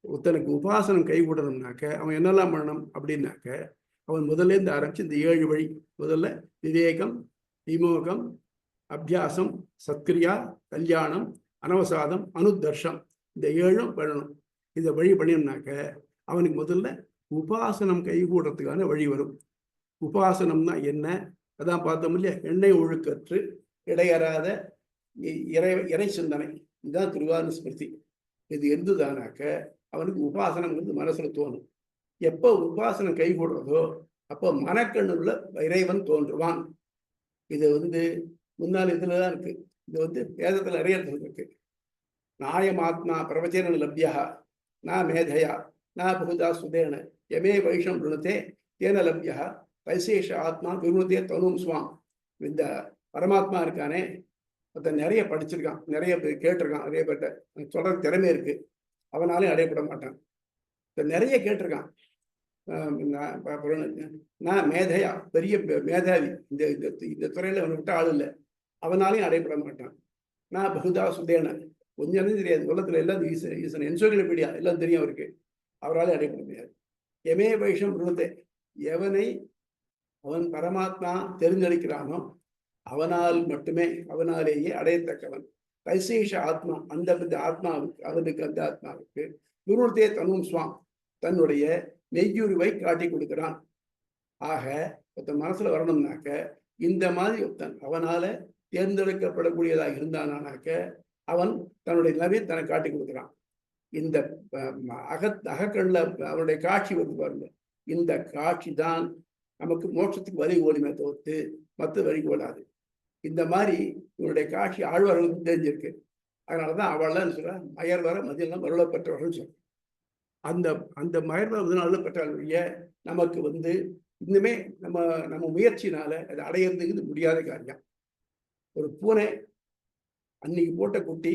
ஒருத்தனுக்கு உபாசனம் கைகூடணும்னாக்க அவன் என்னெல்லாம் பண்ணணும் அப்படின்னாக்க அவன் முதல்லேருந்து ஆரம்பிச்சு இந்த 7 வழி, முதல்ல விவேகம், விமோகம், அபியாசம், சத்கிரியா, கல்யாணம், அனவசாதம், அனுதர்ஷம், இந்த 7 பண்ணணும். இதை வழி பண்ணினாக்க அவனுக்கு முதல்ல உபாசனம் கைகூடுறதுக்கான வழி வரும். உபாசனம்னா என்ன, அதான் பார்த்தோம் இல்லையா, எண்ணெய் ஒழுக்கற்று இடையறாத இறை சிந்தனை, இதுதான் திருவானுஸ்மிருதி. இது இருந்துதானாக்க அவனுக்கு உபாசனம்ங்கிறது மனசுல தோணும். எப்போ உபாசனம் கைகூடுறதோ அப்போ மனக்கண்ணுள்ள இறைவன் தோன்றுவான். இது வந்து முன்னால் இதுலதான் இருக்கு. இது வந்து வேதத்துல நிறைய இருக்கு. நாயமாத்மா பிரவச்சன லப்யா நான் மேதையா நான் பகுதா சுதேன எமே வைஷம் ருணத்தே தேன லப்யா வைசேஷ ஆத்மா விருணத்தே தனும் சுவாம். இந்த பரமாத்மா இருக்கானே ஒருத்தன் நிறைய படிச்சிருக்கான், நிறைய பேர் கேட்டிருக்கான், நிறைய பேர்ட்ட சொல்ற திறமை இருக்கு, அவனாலே அடையப்பட மாட்டான். நிறைய கேட்டிருக்கான். நான் மேதையா பெரிய மேதாவி, இந்த துறையில அவனை விட்ட ஆள் இல்லை, அவனாலையும் அடையப்பட மாட்டான். நான் பகுதா சுதேன, கொஞ்சம் தெரியாது உலகத்துல எல்லாம் ஈசன் என்சோகிலபீடியா எல்லாம் தெரியும் அவருக்கு, அவராலே அடையப்பட முடியாது. எமே வைஷம் ருணத்தை, எவனை அவன் பரமாத்மா தெரிந்தளிக்கிறானோ அவனால் மட்டுமே அவனாலேயே அடையத்தக்கவன். வைசேஷ ஆத்மா, அந்த ஆத்மாவுக்கு அவனுக்கு அந்த ஆத்மாவுக்கு குருத்தே தனும் சுவாம், தன்னுடைய மெய்யுருவை காட்டி கொடுக்கிறான். ஆக ஒருத்தன் மனசுல வரணும்னாக்க இந்த மாதிரி ஒருத்தன் அவனால தேர்ந்தெடுக்கப்படக்கூடியதாக இருந்தானாக்க அவன் தன்னுடைய நிலையை தனக்கு காட்டி கொடுக்கிறான். இந்த அகக்கண்ணில் அவனுடைய காட்சி வந்து பாருங்க, இந்த காட்சி தான் நமக்கு மோட்சத்துக்கு வழி ஓடுமே தவிர்த்து மற்ற வழி ஓடாது. இந்த மாதிரி இவனுடைய காட்சி ஆழ்வார்களுக்கு தெரிஞ்சிருக்கு. அதனாலதான் அவள்லாம் சொல்ற மயர் வர மதியெல்லாம் மருள பெற்றவர்கள் சொல்ற. அந்த அந்த மயர் வர மதிய பெற்றவர்களுடைய நமக்கு வந்து இன்னுமே நம்ம முயற்சினால அதை அடையிறதுக்கு முடியாத காரியம். ஒரு பூனை அன்னைக்கு போட்ட குட்டி,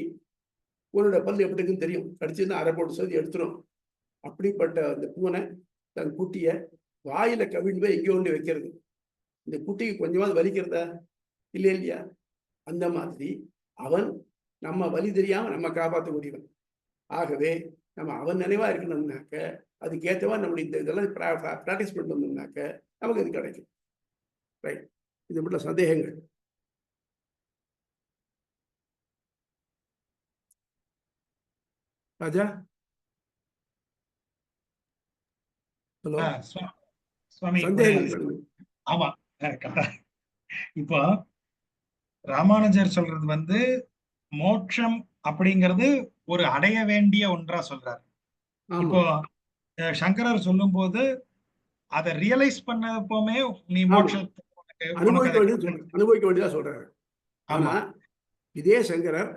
பூனோட பல்லு எப்படி இருக்குன்னு தெரியும், கடிச்சுன்னா அரை போட்டு சொல்லி எடுத்துரும். அப்படிப்பட்ட அந்த பூனை தன் குட்டிய வாயில கவிழ்ந்து போய் எங்கேயோ ஒன்று வைக்கிறது. இந்த குட்டிக்கு கொஞ்சமாவது வலிக்கிறதா இல்லையா? அந்த மாதிரி அவன் நம்ம வழி தெரியாம நம்ம காப்பாற்றக்கூடியவன். ஆகவே நம்ம அவன் நினைவா இருக்கணும்னாக்க அதுக்கேற்றவா நம்முடைய இந்த இதெல்லாம் பிராக்டிஸ் பண்ணணும்னாக்க நமக்கு இது கிடைக்கும். ரைட், இது மட்டும் சந்தேகங்கள். ராஜா, ஹலோ, சுவாமி. சந்தேகங்கள். ஆமா, இப்போ ராமானுஜர் சொல்றது வந்து மோட்சம் அப்படிங்கிறது ஒரு அடைய வேண்டிய ஒன்றா சொல்றாரு. இப்போ சங்கரர் சொல்லும் போது அதை ரியலைஸ் பண்ணப்போமே நீ மோட்சத்தை அனுபவிக்க வேண்டியதா சொல்றாரு. ஆனா இதே சங்கரர்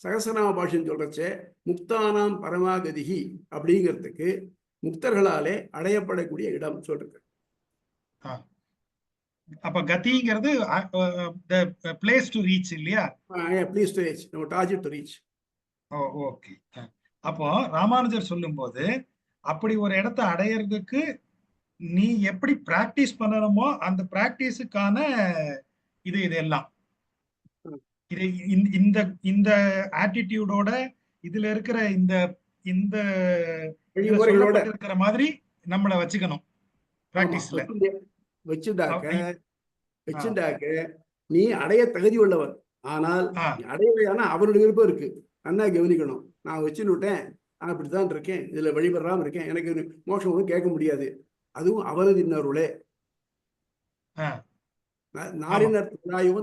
சகசநாம பாஷ்யம் சொல்றச்சே முக்தானாம் பரமாகதிகி அப்படிங்கிறதுக்கு முக்தர்களாலே அடையப்படக்கூடிய இடம் சொல்றது. அப்ப கதிங்கிறது பிளேஸ் டு ரீச் இல்லையா? பிளேஸ் டு ரீச், நம்ம டார்கெட் டு ரீச். ஓகே. அப்போ ராமானுஜர் சொல்லும் போது அப்படி ஒரு இடத்தை அடையிறதுக்கு நீ எப்படி பிராக்டிஸ் பண்ணணுமோ அந்த பிராக்டிஸுக்கான இதெல்லாம் இது இந்த இந்த ஆட்டிடியூடோட இதுல இருக்கிற இந்த இந்த இருக்கிற மாதிரி நம்மளை வச்சுக்கணும் பிராக்டிஸ்ல வச்சுட்டாக்க நீ அடைய தகுதி உள்ளவன். ஆனால் அடையவையான அவருடைய விருப்பம் இருக்கு, நல்லா கவனிக்கணும். நான் வச்சுன்னு விட்டேன், நான் இப்படித்தான் இருக்கேன், இதுல வழிபடுறாம இருக்கேன், எனக்கு மோட்சம் ஒன்றும் கேட்க முடியாது, அதுவும் அவரது இன்னொருளே. நாரினர்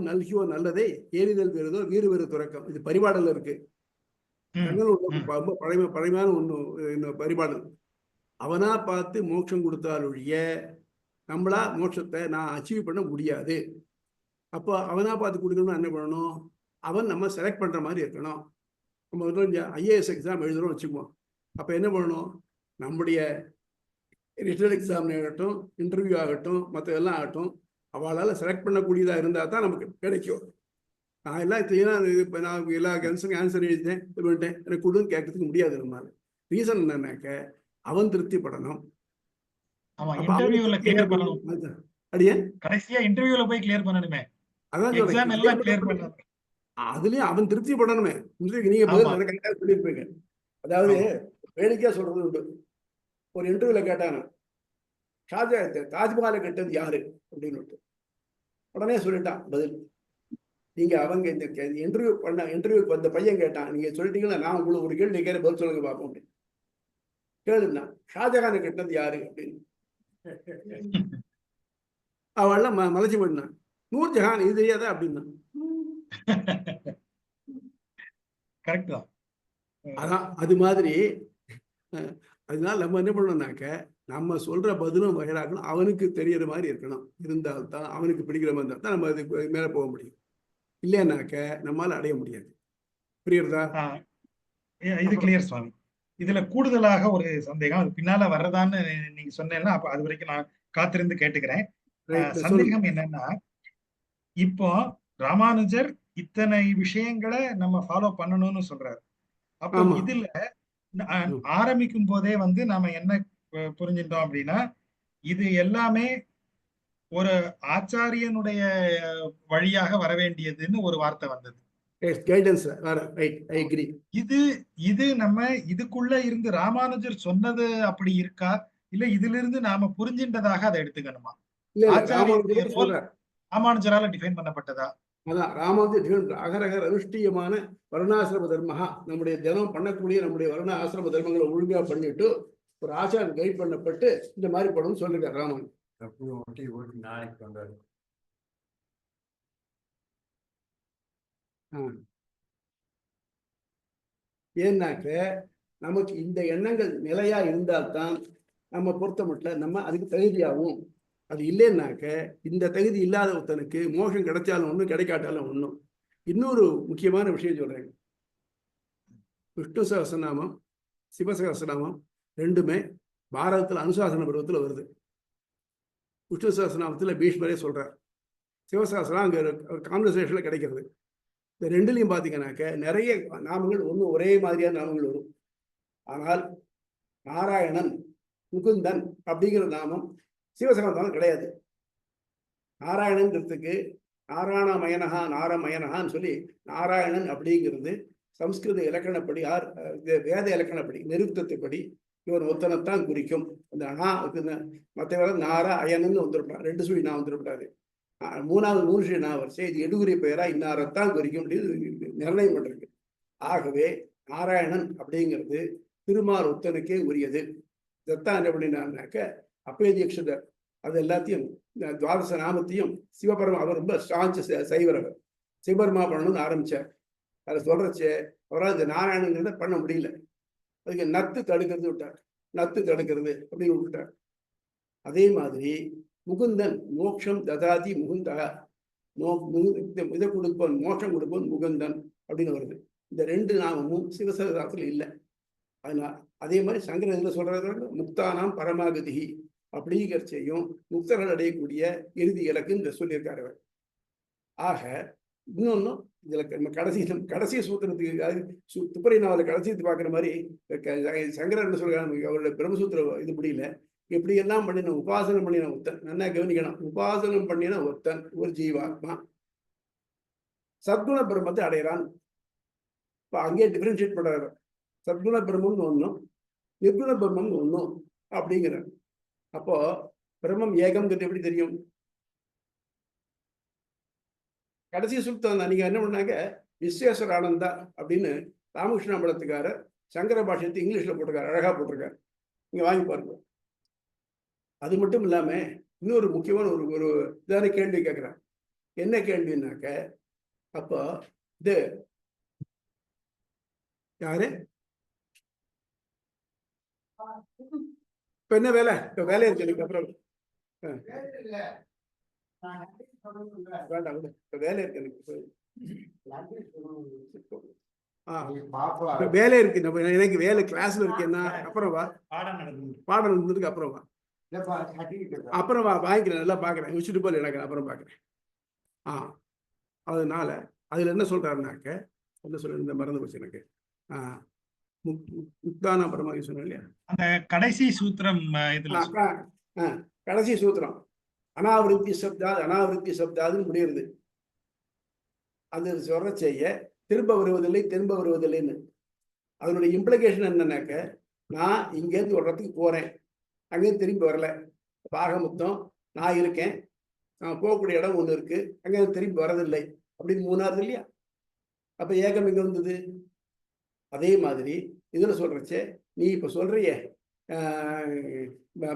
நல்கியோ நல்லதே ஏறிதல் பெறுதோ வீறு பெறு துறக்கம், இது பரிபாடல இருக்கு. கண்ணன் ரொம்ப பழமையான ஒண்ணு பரிபாடு. அவனா பார்த்து மோட்சம் கொடுத்தால் ஒழிய நம்மளா மோட்சத்தை நான் அச்சீவ் பண்ண முடியாது. அப்போ அவனா பார்த்து கொடுக்கணும்னா என்ன பண்ணணும்? அவன் நம்ம செலக்ட் பண்ற மாதிரி இருக்கணும். நம்ம வந்து ஐஏஎஸ் எக்ஸாம் எழுதுறோம் வச்சுக்குவோம். அப்போ என்ன பண்ணணும்? நம்முடைய ரிட்டன் எக்ஸாம் ஆகட்டும், இன்டர்வியூ ஆகட்டும், மற்றதெல்லாம் ஆகட்டும், அவளால் செலக்ட் பண்ணக்கூடியதாக இருந்தால் தான் நமக்கு கிடைக்கும். நான் எல்லாம் கிளீனாக இப்போ நான் எல்லா கேன்சருக்கும் ஆன்சர் எழுதிட்டேன், இது பண்ணிட்டேன், எனக்கு கொடுன்னு கேட்கறதுக்கு முடியாது. நம்மளால ரீசன் என்னன்னாக்க அவன் திருப்திப்படணும். அடியே கடைசியா இன்டர்வியூல போய் கிளியர் பண்ணணுமே. அதான் எக்ஸாம் எல்லாம் கிளியர் பண்ணணும். அதுலயும் அவன் திருப்தி படணுமே. நீங்க பதில் கரெக்டாக சொல்லியிருப்பீங்க. அதாவது வேடிக்கையா சொல்றது உண்டு. ஒரு இன்டர்வியூல கேட்டாங்க, தாஜ்மஹாலை கட்டது யாரு அப்படின்னு. உடனே சொல்லிட்டான் பதில். நீங்க அவங்க இந்த இன்டர்வியூக்கு வந்த பையன் கேட்டான், நீங்க சொல்லிட்டீங்கன்னா நான் உங்களுக்கு ஒரு கேள்வி கேட்க பதில் சொல்லுங்க பார்ப்போம் அப்படின்னு. கேளுன்னா ஷாஜகானை கட்டினது யாரு அப்படின்னு. அவள்லாம் மலைச்சு போயிட்டான். நூர்ஜஹான் இது தெரியாதா அப்படின்னா. அதான் அது மாதிரி. அதனால நம்ம என்ன பண்ணணும்னாக்க நம்ம சொல்ற பதிலும் வகையாகணும், அவனுக்கு தெரியற மாதிரி இருக்கணும். இருந்தால்தான் அவனுக்கு பிடிக்கிற மாதிரி இருந்தால் தான் நம்ம அதுக்கு மேல போக முடியும். இல்லைன்னாக்க நம்மளால அடைய முடியாது. புரியுறதா? இது கிளியர் சுவாமி. இதுல கூடுதலாக ஒரு சந்தேகம், அது பின்னால வர்றதான்னு நீங்க சொன்னேன்னா அப்ப அது வரைக்கும் நான் காத்திருந்து கேட்டுக்கிறேன். சந்தேகம் என்னன்னா, இப்போ ராமானுஜர் இத்தனை விஷயங்களை நம்ம ஃபாலோ பண்ணணும்னு சொல்றாரு. அப்போ இதுல ஆரம்பிக்கும் போதே வந்து நாம என்ன புரிஞ்சிட்டோம் அப்படின்னா, இது எல்லாமே ஒரு ஆச்சாரியனுடைய வழியாக வர வேண்டியதுன்னு ஒரு வார்த்தை வந்தது. இது நம்ம இதுக்குள்ள இருந்து ராமானுஜர் சொன்னது அப்படி இருக்கா, இல்ல இதுல இருந்து நாம புரிஞ்சின்றதாக அதை எடுத்துக்கணுமா? ராமானுஜரால டிஃபைன் பண்ணப்பட்டதா? அதான் ராமானுஜர் அகரகர் அனுஷ்டியமான வருணாசிரம தர்மஹா, நம்முடைய தினம் பண்ணக்கூடிய நம்முடைய வருண ஆசிரம தர்மங்களை ஒழுங்கா பண்ணிட்டு ஒரு ஆச்சாரம் கைட் பண்ணப்பட்டு இந்த மாதிரி படம் சொல்லிருக்காரு ராமானுஜர். ஏன்னாக்க நமக்கு இந்த எண்ணங்கள் நிலையா இருந்தால்தான் நம்ம பொறுத்த மட்டும் நம்ம அதுக்கு தகுதியாகும். அது இல்லைன்னாக்க இந்த தகுதி இல்லாத ஒருத்தனுக்கு மோஷம் கிடைச்சாலும் ஒன்றும் கிடைக்காட்டாலும் ஒன்றும். இன்னொரு முக்கியமான விஷயம் சொல்றேன். விஷ்ணு சகஸ்ரநாமம் சிவசகஸ்ரநாமம் ரெண்டுமே பாரதத்தில் அனுசாசன பருவத்தில் வருது. விஷ்ணு சகஸ்ரநாமத்தில் பீஷ்மரே சொல்றார், சிவசகஸ்ரநாமம் அங்கே கான்வர்சேஷன்ல கிடைக்கிறது. இந்த ரெண்டுலையும் பார்த்தீங்கன்னாக்க நிறைய நாமங்கள் ஒன்றும் ஒரே மாதிரியான நாமங்கள் வரும். ஆனால் நாராயணன் முகுந்தன் அப்படிங்கிற நாமம் சிவசகஸ்ரநாமம் கிடையாது. நாராயணன்றதுக்கு நாராயணமயனஹா நாரமயனஹான்னு சொல்லி நாராயணன் அப்படிங்கிறது சம்ஸ்கிருத இலக்கணப்படி வேத இலக்கணப்படி நிருப்தத்தைப்படி இவர் ஒத்தனைத்தான் குறிக்கும். அந்த மற்ற நாரா அயனன்னு வந்துருப்பான், ரெண்டு சொல்லி நான் வந்துருப்பாரு. மூணாவது மூணு சொல்லி நான் வரிசை இது எடுகுறி பெயரா இன்னாரத்தான் குறிக்கும் அப்படின்னு நிர்ணயம் பண்றது. ஆகவே நாராயணன் அப்படிங்கிறது திருமால் ஒத்தனுக்கே உரியது. இதைத்தான் என்ன பண்ணினாக்க அப்பேதியக்ஷதர் அது எல்லாத்தையும் துவாதச நாமத்தையும் சிவபரமா, அவர் ரொம்ப ஸ்டான்ச் சைவர், அவர் சிவபெருமா பண்ணணும்னு ஆரம்பிச்சார். அதை சொல்றச்சு அவரால் இந்த நாராயணங்கிறத பண்ண முடியல. அதுக்கு நத்து தடுக்கிறது விட்டார், நத்து தடுக்கிறது அப்படின்னு விட்டுட்டார். அதே மாதிரி முகுந்தன் மோட்சம் ததாதி முகுந்தா, இதை கொடுப்போம் மோட்சம் கொடுப்போம் முகுந்தன் அப்படின்னு வருது. இந்த ரெண்டு நாமமும் சிவசகஸ்ரநாமத்தில் இல்லை. அதனால அதே மாதிரி சங்கர இதில் சொல்றது முக்தானாம் பரமாகதி அப்படிங்கிறச்சையும் முக்தர்கள் அடையக்கூடிய இறுதி இலக்குன்னு சொல்லியிருக்காரு அவர். ஆக இன்னொன்னும் இதுல நம்ம கடைசி சூத்திரத்துக்கு துப்பரி நாவல கடைசி பார்க்குற மாதிரி சங்கரன் சொல்றாங்க, அவருடைய பிரம்மசூத்திர இது முடியல. எப்படி எல்லாம் பண்ணின உபாசனம் பண்ணின ஒருத்தன் நல்லா கவனிக்கணும். உபாசனம் பண்ணின ஒருத்தன் ஒரு ஜீவாத்மா சத்குண பிரம்மத்தை அடைகிறான். இப்போ அங்கேயே டிஃபரன்ஷியேட் பண்றாரு. சத்குண பிரம்மம்னு ஒன்றும் நிர்குண பிரம்மம்னு ஒன்றும் அப்படிங்கிறார். அப்போ பிரம்மம் ஏகம்ங்கிறது எப்படி தெரியும்? கடைசி சுத்தம் நீங்க என்ன பண்ணாங்க, விஸ்வேஸ்வர ஆனந்தா அப்படின்னு ராமகிருஷ்ண அம்பலத்துக்காரர் சங்கர பாஷ்யத்தை இங்கிலீஷ்ல போட்டிருக்காரு, அழகா போட்டிருக்காரு, நீங்க வாங்கி பாருங்க. அது மட்டும் இல்லாம இன்னொரு முக்கியமான ஒரு இதான கேள்வி கேட்கிறேன். என்ன கேள்வினாக்க, அப்போ இது யாரு? இப்ப என்ன வேலை? இப்ப வேலை இருக்கு எனக்கு அப்புறம். வேண்டாம் விடு. இப்ப வேலை இருக்கு எனக்கு. இப்ப வேலை இருக்கு. எனக்கு வேலை கிளாஸ்ல இருக்கேன்னா அப்புறம் வா. பாடம் நடந்ததுக்கு அப்புறம் வா. அப்புறம் வா, வாங்கிக்கிறேன், நல்லா பாக்குறேன், வச்சுட்டு போல எனக்கு அப்புறம் பாக்குறேன். அதனால அதுல என்ன சொல்றாருனாக்க, என்ன சொல்ற, இந்த மறந்து போச்சு எனக்கு. முக்தான பரமாகி சொன்னேன் இல்லையா, அந்த கடைசி சூத்திரம் இதுல கடைசி சூத்திரம் அனாவிருத்தி சப்தாதுன்னு முடியுது. அது சொல்ற செய்ய திரும்ப வருவதில்லைன்னு. அதனுடைய இம்ப்ளிகேஷன் என்னன்னாக்க, நான் இங்கேருந்து ஒரு இடத்துக்கு போறேன், அங்கேருந்து திரும்பி வரல. ஆக மொத்தம் நான் இருக்கேன், நான் போகக்கூடிய இடம் ஒண்ணு இருக்கு, அங்கேருந்து திரும்பி வரதில்லை அப்படின்னு மூணாவது இல்லையா? அப்ப ஏகம் எங்க வந்தது? அதே மாதிரி இதுல சொல்றச்சே, நீ இப்ப சொல்றிய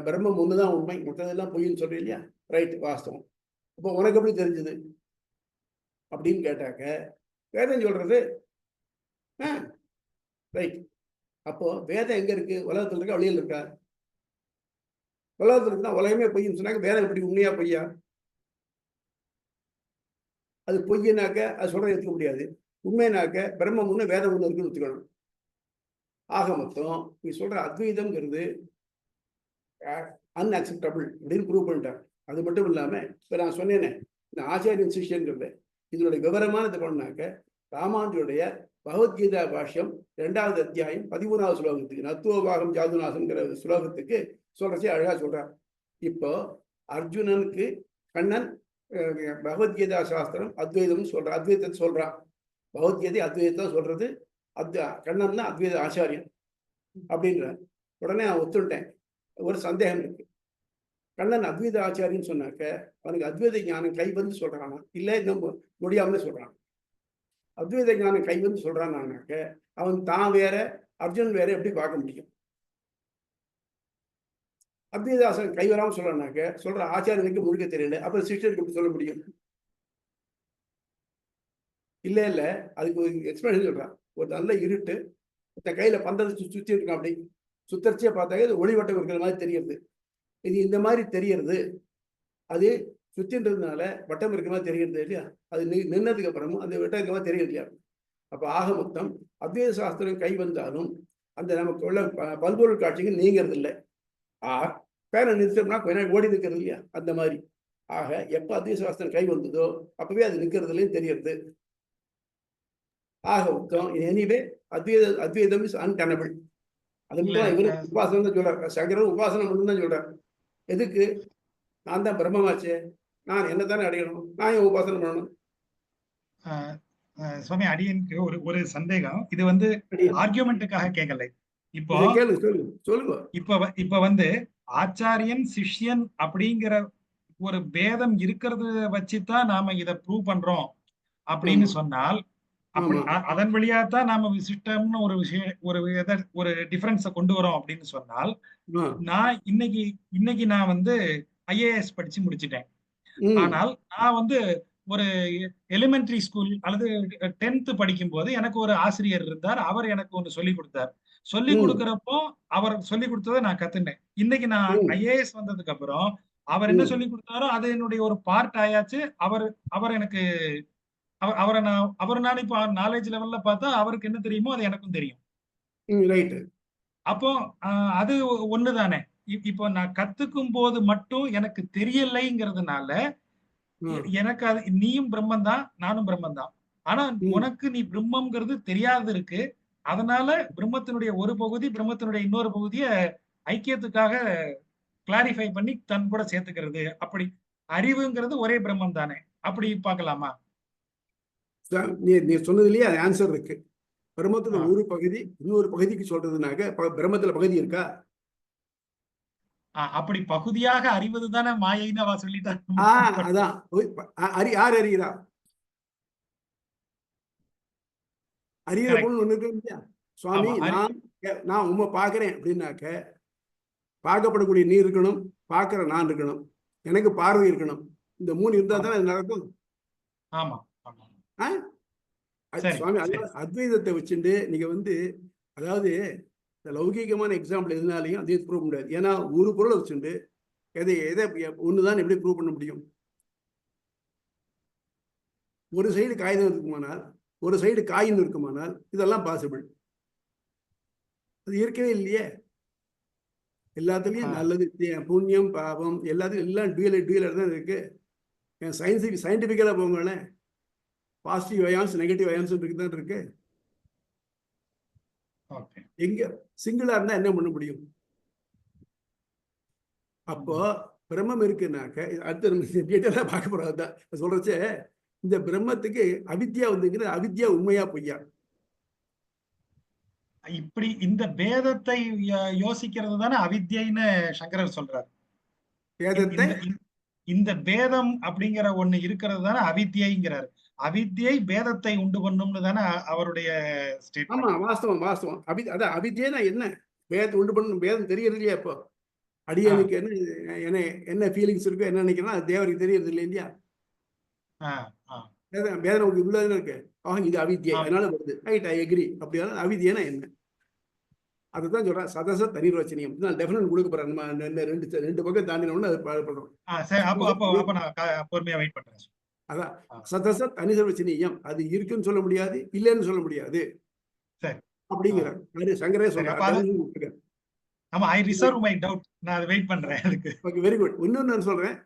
பிரம்மம் ஒண்ணுதான் உண்மை, மற்றதெல்லாம் பொய்ன்னு சொல்ற இல்லையா? ரைட், வாஸ்தவம். அப்போ உனக்கு எப்படி தெரிஞ்சது அப்படின்னு கேட்டாக்க, வேதம் சொல்றது. ரைட். அப்போ வேதம் எங்க இருக்கு? உலகத்துல இருக்கா, வெளியில இருக்கா? உலகத்துல இருந்தா உலகமே பொய்ன்னு சொன்னாக்க வேதம் எப்படி உண்மையா பொய்யா? அது பொய்யினாக்க அது சொல்றதை எடுத்துக்க முடியாது. உண்மைனாக்க பிரம்மம் ஒண்ணு வேதம் ஒண்ணு இருக்குன்னு வச்சுக்கணும். ஆக மொத்தம் நீ சொல்ற அத்வைதம்ங்கிறது அன்அக்செப்டபிள் அப்படின்னு ப்ரூவ் பண்ணிட்டார். அது மட்டும் இல்லாம இப்ப நான் சொன்னேனே, இந்த ஆச்சாரியன் சிஷ்யன்கிறது இதனுடைய விவரமானது பண்ணாக்க, ராமானுஜருடைய பகவத்கீதா பாஷ்யம் 2வது அத்தியாயம் 13வது ஸ்லோகத்துக்கு, நத்துவபாகம் ஜாதுநாசங்கிற ஸ்லோகத்துக்கு சொல்றச்சே அழகா சொல்றார். இப்போ அர்ஜுனனுக்கு கண்ணன் பகவத்கீதா சாஸ்திரம் அத்வைதம் சொல்றான், அத்வைதத்தை சொல்றான். பகவத்கீதை அத்வைதத்தை சொல்றது, கண்ணன் தான் அத்வைத ஆச்சாரியன் அப்படின்ற உடனே நான் ஒத்துட்டேன். ஒரு சந்தேகம் இருக்கு, கண்ணன் அத்வைத ஆச்சாரியன்னு சொன்னாக்க அவனுக்கு அத்வைத ஞானம் கை வந்து சொல்றானா, இல்ல இன்னும் முடியாமலே சொல்றான்? அத்வைத ஞானம் கை வந்து சொல்றான்னாக்க அவன் தான் வேற அர்ஜுனன் வேற எப்படி பார்க்க முடியும்? அத்வைதாசன் கை வராம சொல்றானாக்க சொல்ற ஆச்சாரியனுக்கு முழுக்க தெரியல, அப்புறம் சிஷ்யனுக்கு எப்படி சொல்ல முடியும்? இல்ல அதுக்கு ஒரு எக்ஸ்பிளேஷன் சொல்றான். ஒரு நல்ல இருட்டு, கையில பந்தத்தை சுத்தி இருக்கான், அப்படி சுத்தரிச்சியா பார்த்தாக்க இது ஒளிவட்டம் இருக்கிற மாதிரி தெரியுது. இது இந்த மாதிரி தெரியறது, அது சுத்தின்றதுனால வட்டம் இருக்கிற மாதிரி தெரியுது இல்லையா? அது நின்னதுக்கு அப்புறமும் அந்த வட்டம் இருக்கிற மாதிரி தெரியுது இல்லையா? அப்ப ஆக மொத்தம் அத்வைத சாஸ்திரம் கை வந்தாலும் அந்த நமக்கு உள்ள பல்பொருள் காட்சிகள் நீங்கிறது இல்லை. பேரை நிறுத்தம்னா கொஞ்ச நாள் ஓடி நிற்கிறது இல்லையா? அந்த மாதிரி. ஆக எப்ப அத்வைத சாஸ்திரம் கை வந்ததோ அப்பவே அது நிற்கிறதுலையும் தெரியுது. ஆக மொத்தம் எனிவே அத்வைதம் இஸ் அன்டெனபிள். அது மட்டும் இவரு உபாசனம் தான் சொல்றாரு, சங்கரன் உபாசனம் மட்டும் தான் சொல்றாரு. எதுக்கு? நான் தான் பிரம்மமாச்சே, நான் என்னதானே அடையணும், நான் ஏன் உபாசனம் பண்ணணும்? சுவாமி, அடியனுக்கு ஒரு சந்தேகம். இது வந்து ஆர்கியூமெண்ட்டுக்காக கேட்கல. இப்போ சொல்லுங்க. இப்ப வந்து ஆச்சாரியன் சிஷ்யன் அப்படிங்கிற ஒரு பேதம் இருக்கிறத வச்சுதான் நாம இத ப்ரூவ் பண்றோம் அப்படின்னு சொன்னால், அப்படி அதன் வழியா தான் நாம விசிட்டம்னு ஒரு விஷயம், ஒரு டிஃபரன்ஸ கொண்டு வரோம் அப்படின்னு சொன்னால், நான் இன்னைக்கு நான் வந்து IAS படிச்சு முடிச்சிட்டேன். ஆனால் நான் வந்து ஒரு எலிமெண்டரி ஸ்கூல் அல்லது 10th படிக்கும் போது எனக்கு ஒரு ஆசிரியர் இருந்தார். அவர் எனக்கு ஒண்ணு சொல்லி கொடுத்தார். சொல்லி கொடுக்கிறப்போ அவர் சொல்லி கொடுத்ததை நான் கத்துனேன். இன்னைக்கு நான் IAS வந்ததுக்கு அப்புறம் அவர் என்ன சொல்லி கொடுத்தாரோ அது என்னுடைய ஒரு பார்ட் ஆயாச்சு. அவர் எனக்கு அவரை நான் இப்போ நாலேஜ் லெவல்ல பார்த்தா அவருக்கு என்ன தெரியுமோ அது எனக்கும் தெரியும். அப்போ அது ஒண்ணுதானே. இப்போ நான் கத்துக்கும் போது மட்டும் எனக்கு தெரியலைங்கிறதுனால எனக்கு அது நீயும் பிரம்மன் தான், நானும் பிரம்மன் தான். ஆனா உனக்கு நீ பிரம்மம்ங்கிறது தெரியாது இருக்கு. அதனால பிரம்மத்தினுடைய ஒரு பகுதி பிரம்மத்தினுடைய இன்னொரு பகுதியை ஐக்கியத்துக்காக கிளாரிஃபை பண்ணி தன் கூட சேர்த்துக்கிறது. அப்படி அறிவுங்கிறது ஒரே பிரம்மம் தானே, அப்படி பார்க்கலாமா? நீ சொன்னதுலயே ஆன்சர் இருக்கு. பிரம்மத்துல ஒரு பகுதி இன்னொரு பகுதிக்கு சொல்றதுனாக்க பிரம்மத்துல பகுதி இருக்கா? அப்படி பகுதியாக அறிவது தானே மாயைன்னு அவ சொல்லிட்டான். அதான் யார் அறிகிறா? அறிகிற பொண்ணு ஒண்ணு இருக்கு இல்லையா? சுவாமி, நான் உண்மை பாக்குறேன் அப்படின்னாக்க பார்க்கப்படக்கூடிய நீ இருக்கணும், பார்க்கிற நான் இருக்கணும், எனக்கு பார்வை இருக்கணும். இந்த 3 இருந்தா தானே அது நடக்கும். ஆமா. சரி சுவாமி சரி அதனால அத்வைதத்தை வச்சுட்டு நீங்க வந்து அதாவது இந்த லௌகீகமான எக்ஸாம்பிள் எதுனாலையும் அத்வைதத்தை ப்ரூவ் முடியாது. ஏன்னா ஒரு பொருளை வச்சுட்டு எதை ஒண்ணுதான் எப்படி ப்ரூவ் பண்ண முடியும்? ஒரு சைடு காகிதம் இருக்குமானால், ஒரு சைடு காயின் இருக்குமானால் இதெல்லாம் பாசிபிள். அது இருக்கவே இல்லையே. எல்லாத்துலயும் நல்லது புண்ணியம் பாவம் எல்லாத்துக்கும் எல்லாம் டூயலர் தான் இருக்கு. சயின்டிபிக்கலா போங்களேன், பாசிட்டிவ் அயான்ஸ் நெகட்டிவ் அயான்ஸ் இருக்குதான் இருக்கு. ஓகே எங்க சிங்கிளா இருந்தா என்ன பண்ண முடியும்? அப்போ பிரம்மம் இருக்குன்னாக்க அடுத்த டீட்டெயிலா பார்க்க போறதுதான் சொல்றச்சே. இந்த பிரம்மத்துக்கு அவித்யா வந்துங்கிறது அவித்யா உண்மையா பொய்யா? இப்படி இந்த பேதத்தை யோசிக்கிறது தானே அவித்யைன்னு சங்கரர் சொல்றாரு. வேதத்தை இந்த பேதம் அப்படிங்கிற ஒண்ணு இருக்கிறது தானே அவித்யைங்கிறாரு. அவித்யை பேதத்தை உண்டு பண்ணும்னு தானே அவருடைய ஆமா, ஸ்டேட்மெண்ட். வாஸ்தவம் வாஸ்தவம். அதான் அவித்யனா என்ன? வேதத்தை உண்டு பண்ணும் பேதம் தெரியறது இல்லையா? இப்போ அடியனுக்கு என்ன என்ன ஃபீலிங்ஸ் இருக்கோ என்ன நினைக்கிறோம் அது தேவருக்கு தெரியறது இல்லை இல்லையா? வேதனை உங்களுக்கு உள்ளதுன்னு இருக்கு. இது அவித்யை அதனால வருது. ரைட், ஐ எக்ரி. அப்படியான அவித்யனா என்ன? அதுதான் சொல்றேன், சதச தனிர்வச்சனியம். நான் டெஃபினட் கொடுக்க போறேன். நம்ம ரெண்டு பக்கம் தாண்டினோம்னு அது பண்றோம். அப்போ நான் பொறுமையா வெயிட் பண்றேன். அதான் சதச தனிர்வச்சனியம். அது இருக்குன்னு சொல்ல முடியாது, இல்லைன்னு சொல்ல முடியாது. சரி அப்படிங்கிறார் சங்கரே சொல்றாரு. ஆமா, ஐ ரிசர்வ் மை டவுட். நான் அதை வெயிட் பண்றேன் அதுக்கு. Okay, very good. இன்னொன்னு நான் சொல்றேன்,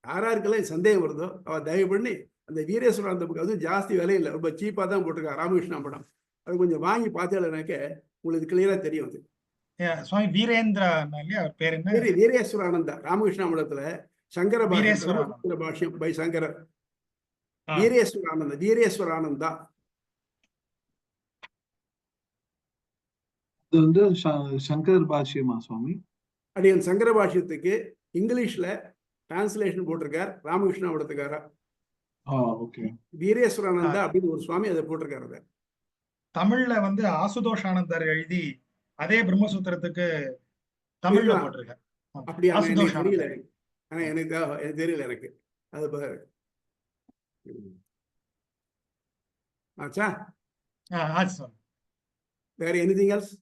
யாராருக்கெல்லாம் சந்தேகம் வருதோ அவ தயவு பண்ணி அந்த வீரேஸ்வரர் அந்த புக், அதுவும் ஜாஸ்தி விலையில்லை, ரொம்ப சீப்பா தான் போட்டிருக்கா, ராமகிருஷ்ணா படம். அது கொஞ்சம் வாங்கி பார்த்தேன்னாக்க உங்களுக்கு கிளியரா தெரியும். அது சுவாமி வீரேந்திரா இல்லையா, அவர் பேர் என்ன? வீரேஸ்வரானந்தா, ராமகிருஷ்ணா படத்துல சங்கர பாஷ்யம் பை சங்கரர். வீரேஸ்வரானந்தா இது வந்து சங்கர் பாஷ்யமா சுவாமி? அப்படியே சங்கர பாஷ்யத்துக்கு இங்கிலீஷ்ல டிரான்ஸ்லேஷன் போட்டிருக்கார் ராமகிருஷ்ணா படத்துக்காரா. வீரேஸ்வரானந்தா அப்படின்னு ஒரு சுவாமி அதை போட்டிருக்காரு. தமிழ்ல வந்து ஆசுதோஷானந்தர் எழுதி அதே பிரம்மசூத்திரத்துக்கு தமிழ்ல போட்டிருக்காரு. அப்படியா? தெரியல எனக்கு தெரியல எனக்கு. அது ஆச்சா. வேற எனிதிங் எல்ஸ்?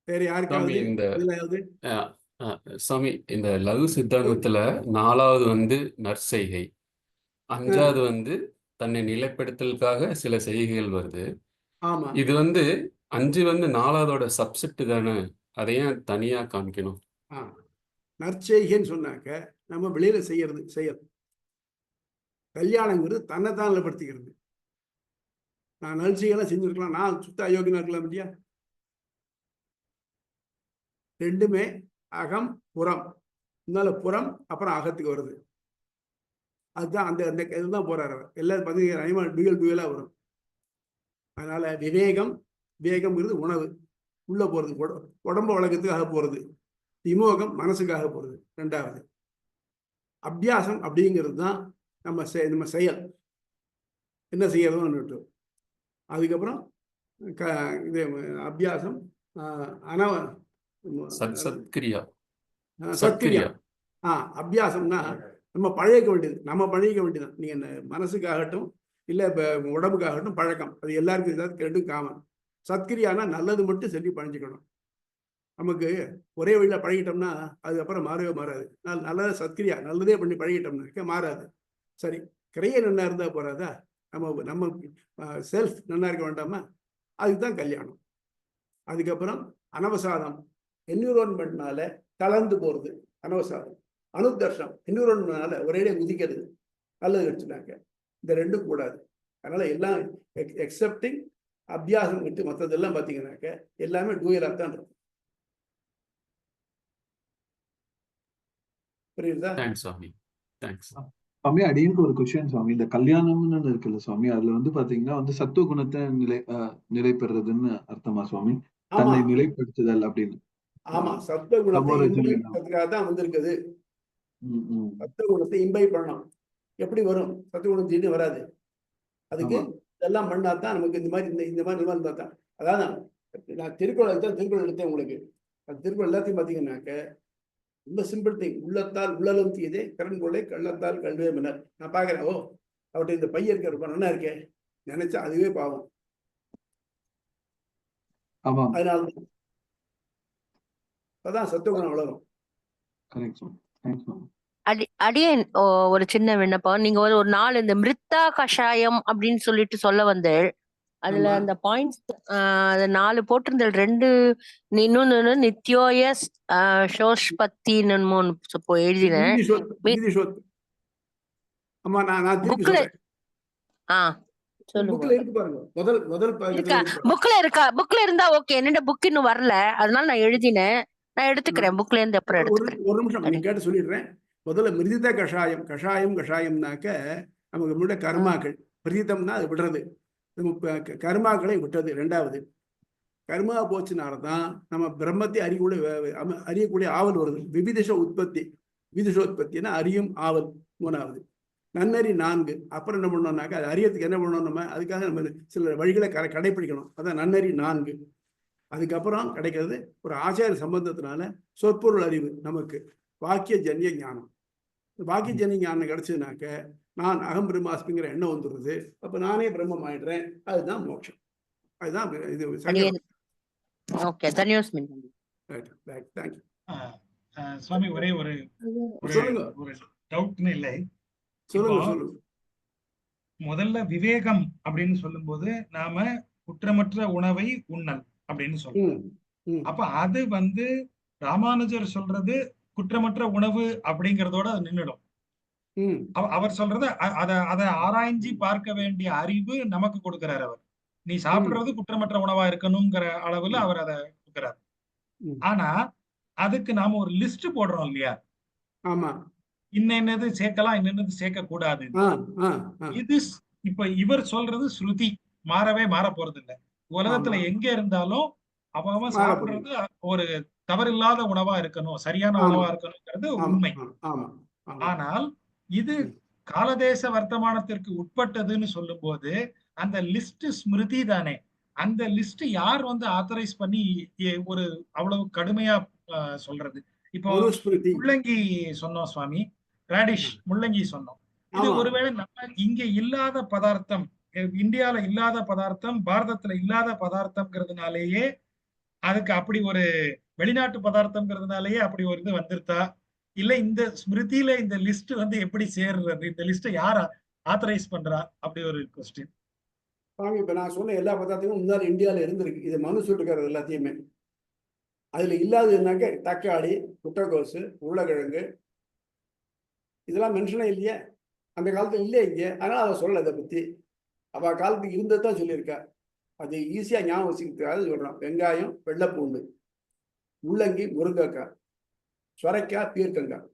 வேற யாருக்காவது? சாமி, இந்த லகு சித்தாந்தத்துல 4வது வந்து நற்செய்கை, 5வது வந்து தன்னை நிலைப்படுத்தலுக்காக சில செய்கைகள் வருது. ஆமா, இது வந்து 5 வந்து 4வதோட சப்செட் தானே, அதையும் தனியா காமிக்கணும். நற்செய்கைன்னு சொன்னாக்க நம்ம வெளியில செய்யறது செயல். கல்யாணங்கிறது தன்னைத்தான் நிலைப்படுத்திக்கிறது. நான் நற்செய்கெல்லாம் செஞ்சிருக்கலாம், நான் சுத்த அயோக்கியனா இருக்கலாம் இல்லையா? ரெண்டுமே அகம் புறம். இதனால புறம் அப்புறம் அகத்துக்கு வருது. அதுதான் அந்த இதுதான் போறாரு. எல்லாரும் பார்த்தீங்கன்னா டூயலா வரும். அதனால விவேகம்ங்கிறது உணவு உள்ள போறது, உடம்பு வழக்கத்துக்காக போறது. விமோகம் மனசுக்காக போறது. 2வது அபியாசம் அப்படிங்கிறது தான் நம்ம செயல், என்ன செய்யறதும். அதுக்கப்புறம் இது அபியாசம் சத்கிரியா. அபியாசம்னா நம்ம பழகிக்க வேண்டியது. நீங்க மனசுக்காகட்டும் இல்ல உடம்புக்காகட்டும் பழக்கம், அது எல்லாருக்கும் ஏதாவது ரெண்டும் காமன். சத்கிரியானா நல்லது மட்டும் சொல்லி பழஞ்சிக்கணும். நமக்கு ஒரே வழியில பழகிட்டோம்னா அதுக்கப்புறம் மாறவே மாறாது. நல்ல சத்கிரியா நல்லதே பண்ணி பழகிட்டோம்னா மாறாது. சரி, கிரைய நல்லா இருந்தா போறாதா? நம்ம செல்ஃப் நல்லா இருக்க வேண்டாமா? அதுக்குதான் கல்யாணம். அதுக்கப்புறம் அனவசாதம், என்விரான்மெண்ட்னால கலந்து போறது அனவசாதம். அனுதர்ஷம், என்விரான்மெண்ட்னால ஒரேடியா குதிக்கிறது, நல்லது வச்சுனாங்க. இந்த ரெண்டும் கூடாது. அதனால எல்லாம் எக்ஸப்டிங் அபியாசம் விட்டு மற்றதெல்லாம் பார்த்தீங்கன்னாக்க எல்லாமே டூயலா தான் இருக்கும். புரியுதா? சுவாமி, அடியனுக்கு ஒரு கொஸ்டின் சுவாமி. இந்த கல்யாணம்னு இருக்குல்ல சுவாமி, அதுல வந்து பாத்தீங்கன்னா வந்து சத்துவ குணத்தை நிலை பெறுறதுன்னு அர்த்தமா சுவாமி? தன்னை நிலைப்படுத்துதல் அப்படின்னு. ஆமா, சத்துவ குணத்தை தான் வந்திருக்குது. சத்துவ குணத்தை இம்பை பண்ணணும். எப்படி வரும்? சத்துவ குணம் திடீர்னு வராது. அதுக்கு இதெல்லாம் பண்ணாதான் நமக்கு இந்த மாதிரி இருந்தா தான். அதான் நான் திருக்குறள் எடுத்தேன் உங்களுக்கு. அந்த திருக்குறள் எல்லாத்தையும் பார்த்தீங்கன்னாக்க ரொம்ப சிம்பிள் திங். உள்ளத்தால் உள்ளலும் தீதே கரண் கொள்ளை கள்ளத்தால் கல்வே மினர். நான் பார்க்குறேன், அவர்கிட்ட இந்த பையன் இருக்க ரொம்ப நல்லா இருக்கேன், நினைச்சா அதுவே பாவம். ஆமாம், அதனால அதான் சத்துவகுணம் வளரும். Correct sir. Thanks ma'am. அடியேன் ஒரு சின்ன விண்ணப்பம். நீங்க ஒரு நாள் இந்த மிருத்தா கஷாயம் அப்படின்னு சொல்லிட்டு சொல்ல வந்து அதுல ஆமா. அந்த பாயிண்ட்ஸ் 4 போட்டிருந்தல் 2 இன்னொன்னு நித்யோய சோஷ்பத்தின்னு 3 எழுதினேன். வீதிஷோத். ஆமா, நான் திருப்பி புக்ல சொல்றேன். சொல்லுங்க. புக்ல இருக்கு பாருங்க. முதல் இருக்கா? புக்ல இருந்தா ஓகே. என்னோட புக் இன்னும் வரல, அதனால நான் எழுதினேன். நான் எடுத்துக்கிறேன். புக்ல இருந்து அப்புறம் எடுத்துக்கிறேன். ஒரு நிமிஷம் நீங்க கேட்டு சொல்லிடுறேன். முதல்ல மிருதித கஷாயம்னாக்க நமக்கு முன்னாடி கர்மாக்கள். பிரீதம்னா அது விடுறது. நம்ம கர்மாக்களை விட்டது. 2வது கர்மா போச்சுனால்தான் நம்ம பிரம்மத்தை அறியக்கூடிய ஆவல் வருது. விவிதிஷோத்பத்தினா அறியும் ஆவல் 3வது. நன்னறி 4. அப்புறம் என்ன பண்ணோம்னாக்கா அது அறியறதுக்கு என்ன பண்ணணும், நம்ம அதுக்காக நம்ம சில வழிகளை கடைபிடிக்கணும். அதான் நன்னறி 4. அதுக்கப்புறம் கிடைக்கிறது ஒரு ஆச்சார சம்பந்தத்தினால சொற்பொருள் அறிவு. நமக்கு வாக்கிய ஜன்ய ஞானம். வாக்கிய ஜன்ய ஞானம் கிடைச்சதுனாக்க நான் அகம் பிரம்மாஸ்மிங்கிற எண்ணம் வந்துடுது. அப்ப நானே பிரம்மம் ஆயிடுறேன். அதுதான் மோட்சம். அதுதான் இது. ஓகே, தன்யோஸ். தேங்க்யூ சுவாமி, ஒரே ஒரு டவுட்னு இல்லை. சொல்லுங்க. முதல்ல விவேகம் அப்படின்னு சொல்லும்போது நாம குற்றமற்ற உணவை உண்ணல் அப்படின்னு சொல்றோம். அப்ப அது ராமானுஜர் சொல்றது குற்றமற்ற உணவு அப்படிங்கறதோட அது நின்னுடும். அவர் சொல்றது அதை ஆராய்ஞ்சி பார்க்க வேண்டிய அறிவு நமக்கு கொடுக்கிறார். அவர் நீ சாப்பிடுறது குற்றமற்ற உணவா இருக்கணுங்கிற அளவுல அவர் அதை கொடுக்கிறார். ஆனா அதுக்கு நாம ஒரு லிஸ்ட் போடுறோம் இல்லையா? ஆமா, இன்னது சேர்க்கலாம், இன்னது சேர்க்க கூடாது. இது இப்ப இவர் சொல்றது ஸ்ருதி, மாற போறது இல்லை. உலகத்துல எங்க இருந்தாலும் அவன் சாப்பிடுறது ஒரு தவறில்லாத உணவா இருக்கணும், சரியான உணவா இருக்கணும்ங்கிறது உண்மை. ஆனால் இது காலதேச வர்த்தமானத்திற்கு உட்பட்டதுன்னு சொல்லும் போது அந்த லிஸ்ட் ஸ்மிருதி தானே. அந்த லிஸ்ட் யார் ஆத்தரைஸ் பண்ணி ஒரு அவ்வளவு கடுமையா சொல்றது? இப்போ முள்ளங்கி சொன்னோம் சுவாமி, ராடிஷ் முள்ளங்கி சொன்னோம். இது ஒருவேளை நம்ம இங்க இல்லாத பதார்த்தம், இந்தியால இல்லாத பதார்த்தம், பாரதத்துல இல்லாத பதார்த்தம்ங்கிறதுனாலேயே அதுக்கு அப்படி ஒரு வெளிநாட்டு பதார்த்தம்ங்கிறதுனாலேயே அப்படி ஒரு இது வந்துருத்தா? இல்ல இந்த ஸ்மிருதியில இந்த லிஸ்ட் எப்படி சேர்றது? இந்த லிஸ்ட் யார் ஆத்தரைஸ் பண்றா? அப்படி ஒரு கொஸ்டின். இப்ப நான் சொன்ன எல்லா பதார்த்தமும் முன்னாடி இந்தியாவில இருந்திருக்கு. இது மனு சொல்லிருக்காரு எல்லாத்தையுமே. அதுல இல்லாததுனாக்க தக்காளி, முட்டைக்கோசு, உருளைக்கிழங்கு இதெல்லாம் மென்ஷனே இல்லையே. அந்த காலத்துல இல்லையே இங்க. அதனால அவ சொல்லல இதை பத்தி. அவ காலத்துக்கு இருந்ததான் சொல்லியிருக்கா. அது ஈஸியா ஞாபகம் வச்சுக்கிறதுக்காக சொல்றான். வெங்காயம், வெள்ளைப்பூண்டு, முள்ளங்கி, முருங்கைக்காய், சொரைக்காய், பீர்க்கங்காய்.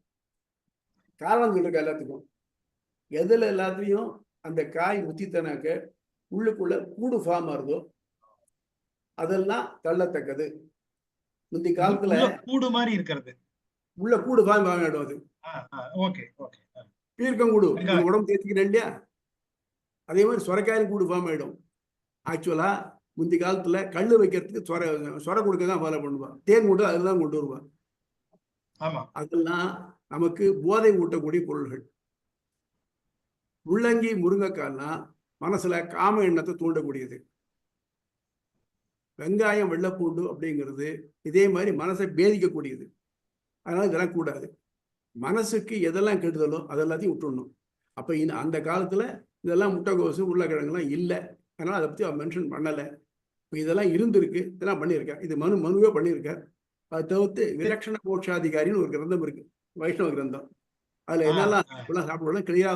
காரணம் சொல்லிருக்கா எல்லாத்துக்கும். எதுல எல்லாத்தையும் அந்த காய் முத்தித்தனாக்க உள்ளுக்குள்ள கூடு ஃபார்ம் ஆகுதோ அதெல்லாம் தள்ளத்தக்கது. முந்தி காலத்துல கூடு மாதிரி இருக்கிறது, உள்ள கூடு ஃபார்ம் ஆகிடும். அது பீர்க்கங்கூடு உடம்பு தேய்ச்சிக்கிறேன் இல்லையா, அதே மாதிரி சொரைக்காயும் கூடு ஃபார்ம் ஆயிடும். ஆக்சுவலா முந்தி காலத்துல கல்லு வைக்கிறதுக்கு சொர கொடுக்க தான் ஃபாலோ பண்ணுவான். தேன் கூடு அதுதான் கொண்டு வருவான். அதெல்லாம் நமக்கு போதை ஊட்டக்கூடிய பொருள்கள். முள்ளங்கி, முருங்கைக்காய்லாம் மனசுல காம எண்ணத்தை தூண்டக்கூடியது. வெங்காயம், வெள்ளைப்பூண்டு அப்படிங்கிறது இதே மாதிரி மனசை பேதிக்கக்கூடியது. அதனால இதெல்லாம் கூடாது. மனசுக்கு எதெல்லாம் கெடுதலோ அதெல்லாத்தையும் விட்டுடணும். அப்ப அந்த காலத்துல இதெல்லாம் முட்டைக்கோசு, உருளைக்கிழங்குலாம் இல்லை. அதனால அதை பத்தி அவன் மென்ஷன் பண்ணலை. இதெல்லாம் இருந்திருக்கு, இதெல்லாம் பண்ணியிருக்கார். இது மனுவே பண்ணியிருக்கார். அதை தவிர்த்து விலட்சண மோட்சாதிகாரின்னு ஒரு கிரந்தம் இருக்கு, வைஷ்ணவ கிரந்தம். அதுல என்னெல்லாம் சாப்பிடலாம் கிளியா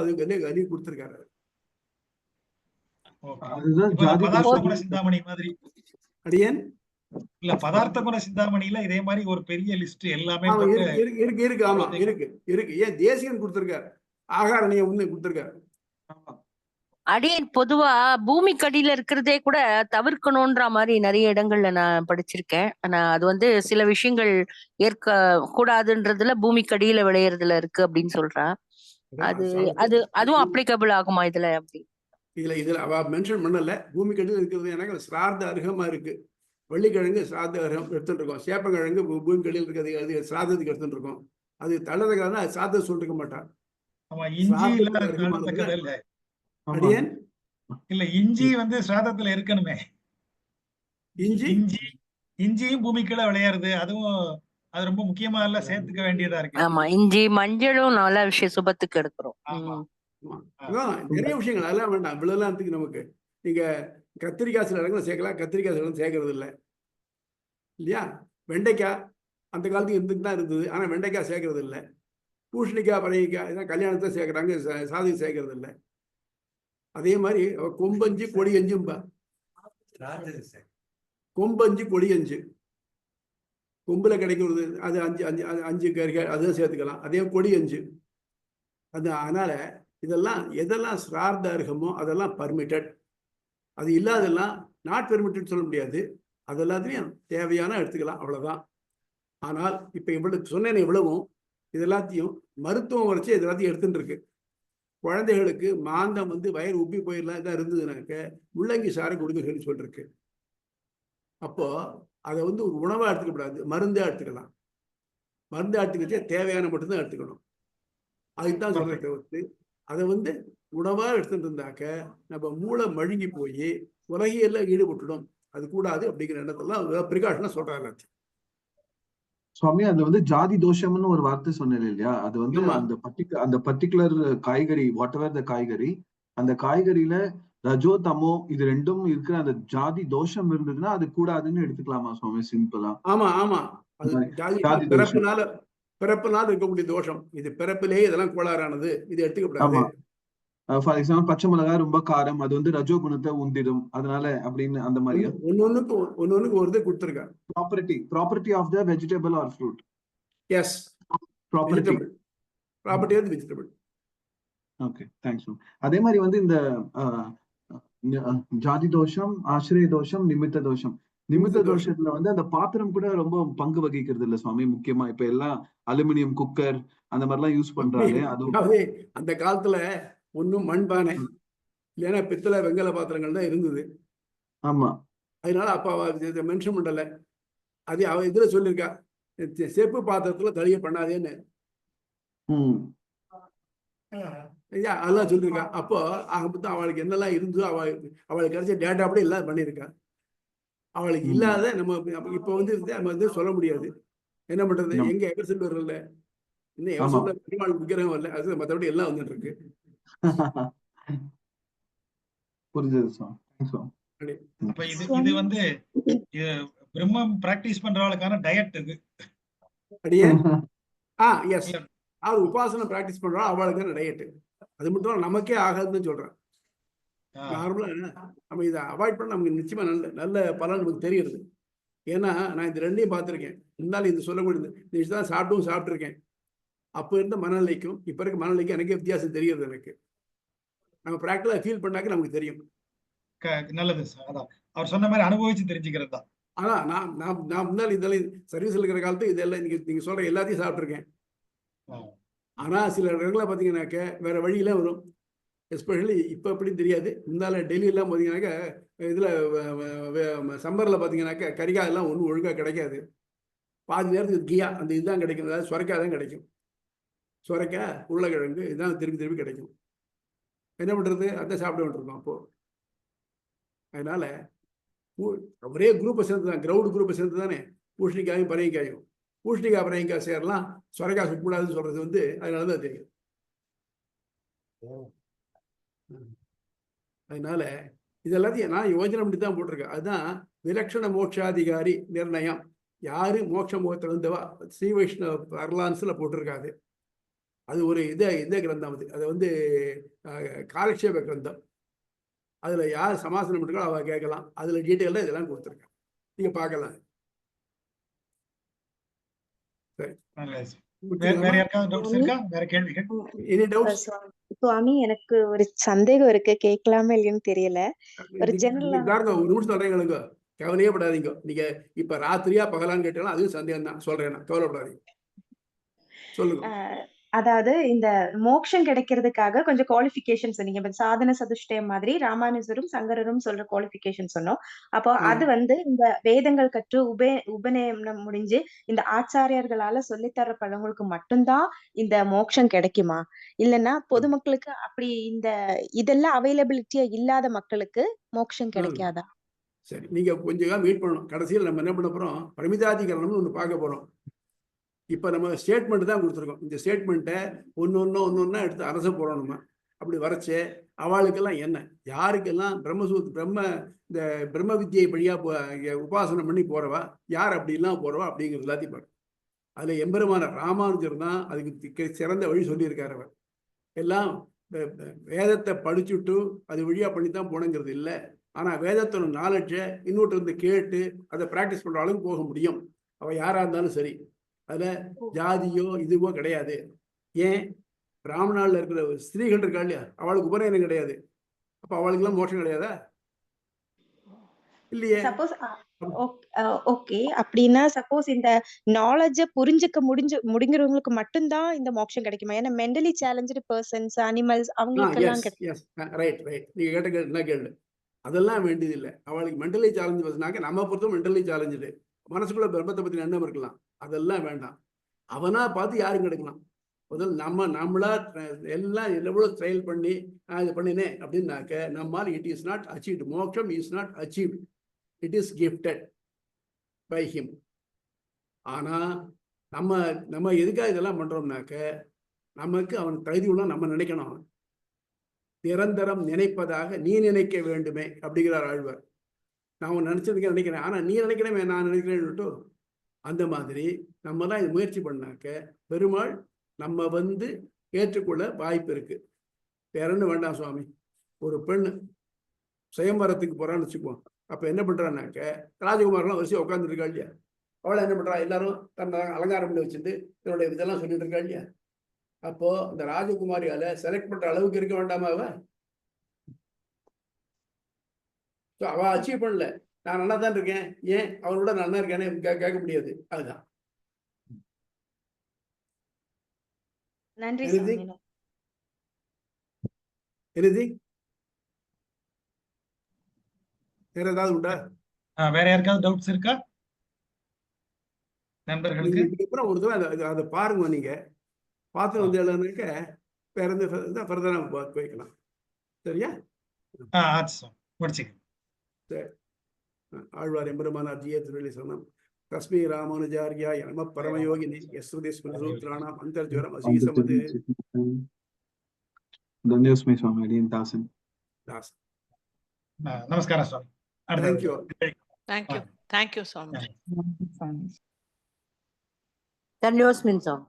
அறிவு கொடுத்திருக்காரு. அடியேன் இல்ல பதார்த்த குண சிந்தாமணியில இதே மாதிரி ஒரு பெரிய லிஸ்ட் எல்லாமே இருக்கு. ஆமா இருக்கு. ஏன் தேசிகன் கொடுத்திருக்காரு, ஆகாரணியை கொடுத்திருக்காரு. அடியேன் பொதுவா பூமிக்கடியில இருக்கிறதே கூட தவிர்க்கணும்ன்ற மாதிரி நிறைய இடங்கள்ல நான் படிச்சிருக்கேன். ஆனா அது சில விஷயங்கள் ஏற்க கூடாதுன்றதுல பூமிக்கடியில விளையறதுல இருக்கு அப்படின்னு சொல்றேன். அதுவும் அப்ளிகபிள் ஆகுமா இதுல? அப்படி இதுல அவ மென்ஷன் பண்ணல. பூமிக்கடியில் இருக்கிறது எனக்கு சிரார்த்த அருகமா இருக்கு. வெள்ளிக்கிழங்கு சிரார்த்த அருகம் எடுத்துட்டு இருக்கோம். சேப்பங்கிழங்கு பூமிக்கடியில் இருக்கிறது சிராதத்துக்கு எடுத்துட்டு இருக்கோம். அது தள்ளதுக்காக அது சாதத்தை சொல்லிருக்க மாட்டான். இஞ்சி இல்ல இஞ்சி வந்து சிராதத்துல இருக்கணுமே. இஞ்சி இஞ்சியும் பூமிக்குள்ள விளையாடுது, அதுவும் அது ரொம்ப முக்கியமா எல்லாம் சேர்த்துக்க வேண்டியதா இருக்கு. ஆமா, இஞ்சி மஞ்சளும் நல்ல விஷயம், சுபத்துக்கு எடுக்கிறோம். ஆமா. அதான் நிறைய விஷயங்கள் அதெல்லாம் வேண்டாம். இவ்வளவுலாம் இருக்கு நமக்கு. நீங்க கத்திரிக்காய் சில இடங்களை சேர்க்கலாம், கத்திரிக்காய் சில இடங்கள் சேர்க்கறது இல்லை இல்லையா? வெண்டைக்காய் அந்த காலத்துக்கு இருந்துட்டு தான் இருந்தது, ஆனா வெண்டைக்காய் சேர்க்கறது இல்லை. பூசணிக்காய் பரங்கிக்காய் இதான் கல்யாணத்தை சேர்க்கறாங்க, சாதி சேர்க்கறது இல்லை. அதே மாதிரி கொம்பஞ்சு கொடியஞ்சும்பா. கொம்பஞ்சு கொடியஞ்சு, கொம்புல கிடைக்கிறது அது 5 கறிகள் அதுவும் சேர்த்துக்கலாம். அதே கொடியஞ்சு அது. அதனால இதெல்லாம் எதெல்லாம் சிரார்த்த அர்ஹமோ அதெல்லாம் பர்மிட்டட். அது இல்லாதெல்லாம் நாட் பெர்மிட்டட் சொல்ல முடியாது. அது எல்லாத்தையும் தேவையான எடுத்துக்கலாம், அவ்வளவுதான். ஆனால் இப்ப இவ்வளவு சொன்னேன், இவ்வளவும் இது எல்லாத்தையும் மருத்துவம் வரைச்சு இது எல்லாத்தையும் எடுத்துட்டு இருக்கு. குழந்தைகளுக்கு மாந்தம் வந்து வயிறு உப்பி போயிடலாம் இதான் இருந்ததுனாக்க முள்ளங்கி சாறு கொடுங்கன்னு சொல்லிருக்கு. அப்போ அதை வந்து ஒரு உணவா எடுத்துக்க கூடாது, மருந்தா எடுத்துக்கலாம். மருந்தா எடுத்துக்கிட்டே தேவையான மட்டும்தான் எடுத்துக்கணும். அதுதான் சொல்றதை வந்து அதை வந்து உணவா எடுத்துட்டு இருந்தாக்க நம்ம மூளை மழுங்கி போய் உலகியல்ல ஈடுபட்டுடும். அது கூடாது அப்படிங்கிற எண்ணத்தெல்லாம் பிரிகாஷனா சொல்றாங்க. சுவாமி, அதுல வந்து ஜாதி தோஷம்னு ஒரு வார்த்தை சொன்னேன் இல்லையா? அது வந்து அந்த பர்டிகுலர் காய்கறி, வாட் எவர் த காய்கறி, அந்த காய்கறியில ரஜோ தமோ இது ரெண்டும் இருக்கிற அந்த ஜாதி தோஷம் இருந்ததுன்னா அது கூடாதுன்னு எடுத்துக்கலாமா சுவாமி? சிம்பிளா. ஆமா ஆமா, அது ஜாதி பிறப்பினால் இருக்கக்கூடிய தோஷம். இது பிறப்பிலேயே இதெல்லாம் கோளாறானது, இது எடுத்துக்கப்படாது. ஃபார் எக்ஸாம்பிள் பச்சை மிளகாய் ரொம்ப காரம், அது வந்து ரஜோ குணத்தை உந்திடும், அதனால அப்படின்னு அந்த மாதிரியா? ஒன்னொன்னுக்கு ஒரு இது கொடுத்துருக்காங்க. Property of the vegetable or fruit. Yes, property of vegetable. Okay, thanks. அதே மாதிரி வந்து இந்த ஜாதி தோஷம், ஆசிரிய தோஷம், நிமித்த தோஷம். நிமித்த தோஷத்துல வந்து அந்த பாத்திரம் கூட ரொம்ப பங்கு வகிக்கிறது இல்ல சுவாமி. முக்கியமா இப்ப எல்லாம் அலுமினியம் குக்கர் அந்த மாதிரி எல்லாம் யூஸ் பண்றாங்க. அது அந்த காலத்துல ஒன்னும் மண்பானை இல்லைன்னா பித்தளை வெங்கல பாத்திரங்கள் தான் இருந்தது. ஆமா, அதனால அப்ப மென்ஷன் பண்ணல. அது அவ இதுல சொல்லியிருக்கா, செப்பு பாத்திரத்துல தளிய பண்ணாதேன்னு. அதெல்லாம் சொல்லியிருக்கா. அப்போ அவளுக்கு என்னெல்லாம் இருந்தோ அவளுக்கு கிடைச்ச டேட்டா அப்படி எல்லாம் பண்ணியிருக்கா. அவளுக்கு இல்லாத நம்ம இப்ப வந்து நம்ம வந்து சொல்ல முடியாது. என்ன பண்றது? எங்க எவர் செல்வர் இல்ல, இன்னும் எவர் செல்வர் பெருமாள் விக்கிரகம் இல்ல, அது மற்றபடி எல்லாம் வந்துட்டு இருக்கு. அப்ப இது வந்து பிரம்மம் பிராக்டிஸ் பண்றவங்களுக்கான டயட் இது. அப்படியே எஸ், அவர் உபாசனை பிராக்டிஸ் பண்றா அவளுக்கான டயட். அது மட்டும் நமக்கே ஆகாதுன்னு சொல்றேன். நார்மலா நம்ம இதை அவாய்ட் பண்ண நமக்கு நிச்சயமா நல்ல பலன் நமக்கு தெரியுது. ஏன்னா நான் இந்த ரெண்டையும் பார்த்துருக்கேன். இருந்தாலும் இது சொல்லக்கூடியது நீ தான் சாப்பிட்டுருக்கேன். அப்போ இருந்த மனநிலைக்கும் இப்ப இருக்க மனநிலைக்கும் எனக்கே வித்தியாசம் தெரியுது. எனக்கு நம்ம பிராக்டிகலா ஃபீல் பண்ணாக்க நமக்கு தெரியும். நல்லது சார். அதான் அவர் சொன்ன மாதிரி அனுபவிச்சு தெரிஞ்சுக்கிறது தான். ஆனா நான் முன்னாள் இதெல்லாம் சர்வீஸ்ல இருக்கிற காலத்து இதெல்லாம் நீங்க சொல்ற எல்லாத்தையும் சாப்பிட்டுருக்கேன். ஆனா சில இடங்களை பார்த்தீங்கன்னாக்க வேற வழியில வரும். எஸ்பெஷலி இப்போ எப்படின்னு தெரியாது. இருந்தாலும் டெல்லியெல்லாம் பார்த்தீங்கன்னாக்கா இதில் சம்மரில் பார்த்தீங்கன்னாக்கா கறிக்காய் எல்லாம் ஒன்றும் ஒழுங்காக கிடைக்காது. பாதி நேரத்துக்கு கியா அந்த இதுதான் கிடைக்கும். அதாவது சுரைக்காய் தான் கிடைக்கும். சுரைக்காய், உருளைக்கிழங்கு இதுதான் திருப்பி கிடைக்கும். என்ன பண்ணுறது? அதை சாப்பிட வேண்டியிருக்கோம் அப்போது. அதனால ஒரே குரூப்பை சேர்ந்து தான், கிரவுண்ட் குரூப்பை சேர்ந்து தானே பூசணிக்காயும் பரங்கிக்காயும். பூசணிக்காய் பரங்கிக்காய் சேரலாம், சுரைக்காய் சுக்கூடாதுன்னு சொல்கிறது வந்து அதனால தான் தெரியும். அதனால இதெல்லாத்தையும் நான் யோஜனை பண்ணி தான் போட்டிருக்கேன். அதுதான் விலட்சண மோட்சாதிகாரி நிர்ணயம். யாரு மோட்ச முகத்தில் இருந்தவா ஸ்ரீ வைஷ்ணவ பர்லான்ஸ்ல போட்டிருக்காது. அது ஒரு இதே கிரந்தம். அது வந்து காலக்ஷேப கிரந்தம். அதுல யார் சமாசனம் பண்ணிருக்கோ அவ கேட்கலாம். அதுல டீட்டெயில இதெல்லாம் கொடுத்துருக்கேன், நீங்க பார்க்கலாம். சுவாமி, எனக்கு ஒரு சந்தேகம் இருக்கு, கேட்கலாமே இல்லைன்னு தெரியல. ஒரு நிமிஷம் சொல்றேங்க, கவலையே படாதீங்க. நீங்க இப்ப ராத்திரியா பகலான்னு கேட்டாலும் அதுவும் சந்தேகம் தான் சொல்றேன், கவலைப்படாதீங்க, சொல்லுங்க. அதாவது இந்த மோட்சம் கிடைக்கிறதுக்காக கொஞ்சம் குவாலிஃபிகேஷன் சொன்னீங்க. இப்ப சாதன சதுஷ்டயம் மாதிரி ராமானுஜரும் சங்கரரும் சொல்ற குவாலிஃபிகேஷன் சொன்னோம். அப்போ அது வந்து இந்த வேதங்கள் கற்று உபநயனம் முடிஞ்சு இந்த ஆச்சாரியர்களால சொல்லித் தரப்படவங்களுக்கு மட்டும்தான் இந்த மோட்சம் கிடைக்குமா? இல்லைன்னா பொதுமக்களுக்கு அப்படி இதெல்லாம் அவைலபிலிட்டியா இல்லாத மக்களுக்கு மோட்சம் கிடைக்காதா? சரி, நீங்க கொஞ்சம் வெயிட் பண்ணணும். கடைசியில் நம்ம என்ன பண்ண போறோம், பிரமிதாதிகரணம்னு ஒன்று பார்க்க போறோம். இப்ப நம்ம ஸ்டேட்மெண்ட் தான் கொடுத்துருக்கோம். இந்த ஸ்டேட்மெண்ட்டை ஒன்னொன்னா எடுத்து அரச போறோம். நம்ம அப்படி வரைச்சு அவளுக்கெல்லாம் என்ன, யாருக்கெல்லாம் இந்த பிரம்ம வித்தியை வழியா உபாசனம் பண்ணி போறவா, யார் அப்படிலாம் போறவா அப்படிங்கிறது எல்லாத்தையும் பாரு. அதுல எம்பெருமான ராமானுஜர் தான் அதுக்கு சிறந்த வழி சொல்லியிருக்காரு. அவர் எல்லாம் வேதத்தை படிச்சுட்டு அது வழியா பண்ணித்தான் போனங்கிறது இல்லை. ஆனா வேதத்தோட நாலேஜை இன்னொருத்தர் வந்து கேட்டு அதை பிராக்டிஸ் பண்ற அளவுக்கு போக முடியும். அவ யாரா இருந்தாலும் சரி. அதுல ஜாதியோ இதுவோ கிடையாது. ஏன், பிராமணால இருக்கிற ஸ்திரீகள் இருக்கா இல்லையா, அவளுக்கு உபநயனம் கிடையாது. அப்ப அவளுக்கு எல்லாம் மோட்சம் கிடையாதா? இல்லையே. சப்போஸ் ஓகே, அப்படின்னா சப்போஸ் இந்த நாலேஜ புரிஞ்சுக்க முடிங்கிறவங்களுக்கு மட்டும்தான் இந்த மோட்சம் கிடைக்குமா? ஏன்னா மென்டலி சேலஞ்சு பர்சன்ஸ், அனிமல்ஸ் அவங்களுக்கு எல்லாம் கிடைக்கும். ரைட். நீங்க கேட்ட கேள்வி என்ன கேள்வி, அதெல்லாம் வேண்டியது இல்லை. அவளுக்கு மென்டலி சேலஞ்சு பர்சனாக்க நம்ம பொறுத்தும் மென்டலி சேலஞ்சு, மனசுக்குள்ள பிரம்மத்தை பத்தி எண்ணம் இருக்கலாம், அதெல்லாம் வேண்டாம். அவனா பார்த்து யாரும் கிடைக்கலாம். முதல்ல நம்மளா எல்லாம் எவ்வளவு ட்ரையல் பண்ணி நான் இது பண்ணினேன் அப்படின்னாக்க நம்மால் இட் இஸ் நாட் அச்சீவ்டு. மோட்சம் is not achieved, it is gifted by him. ஆனா நம்ம எதுக்காக இதெல்லாம் பண்றோம்னாக்க நமக்கு அவன் தகுதி உள்ள நம்ம நினைக்கணும். நிரந்தரம் நினைப்பதாக நீ நினைக்க வேண்டுமே அப்படிங்கிறார் ஆழ்வார். நான் நினைச்சதுக்கு நினைக்கிறேன், ஆனா நீ நினைக்கிறேன் நான் நினைக்கிறேன்னு அந்த மாதிரி நம்ம தான் இது முயற்சி பண்ணாக்க பெருமாள் நம்ம வந்து ஏற்றுக்கொள்ள வாய்ப்பு இருக்கு. வேற ஒன்றும் வேண்டாம் சுவாமி. ஒரு பெண் சுயம்பரத்துக்கு போறான்னு வச்சுக்குவோம். அப்ப என்ன பண்றான்னாக்க ராஜகுமாரெல்லாம் வரிசையா உட்காந்துட்டு இருக்கா இல்லையா, அவளை என்ன பண்றா, எல்லாரும் தன்னை அலங்காரம் பண்ணி வச்சுட்டு இதனுடைய இதெல்லாம் சொல்லிட்டு இருக்கா இல்லையா. அப்போ இந்த ராஜகுமாரியால செலக்ட் பண்ற அளவுக்கு இருக்க வேண்டாமா அவ? அவ அச்சீவ் பண்ணல, நான் நல்லா தான் இருக்கேன், ஏன் அவரோட நல்லா இருக்கேன்னு கேட்க முடியாது. அதுதான். நன்றி. வேற ஏதாவது உண்டா? வேற யாருக்காவது டவுட்ஸ் இருக்கா நண்பர்களுக்கு? இதுக்கப்புறம் ஒரு தடவை அதை பாருங்க. நீங்க பார்த்து வந்து எழுதுனாக்க வேற எந்த ஃபர்தரா போய்க்கலாம். சரியா? முடிச்சுக்க. சரி. ஆழ்வார் எம்பெருமானார் ஜிய திருவள்ளி சொன்னோம். தஸ்மை ராமானுஜாரியாய நம பரமயோகினி யஸ்ருதி ஸ்மிருதூத்ராணாம் அந்தர்ஜ்வரம் அசீசமது. தன்யோஸ்மி சுவாமி அடியன் தாசன். நமஸ்காரம் சுவாமி. Thank you. Thank you so much. Danyosmin song.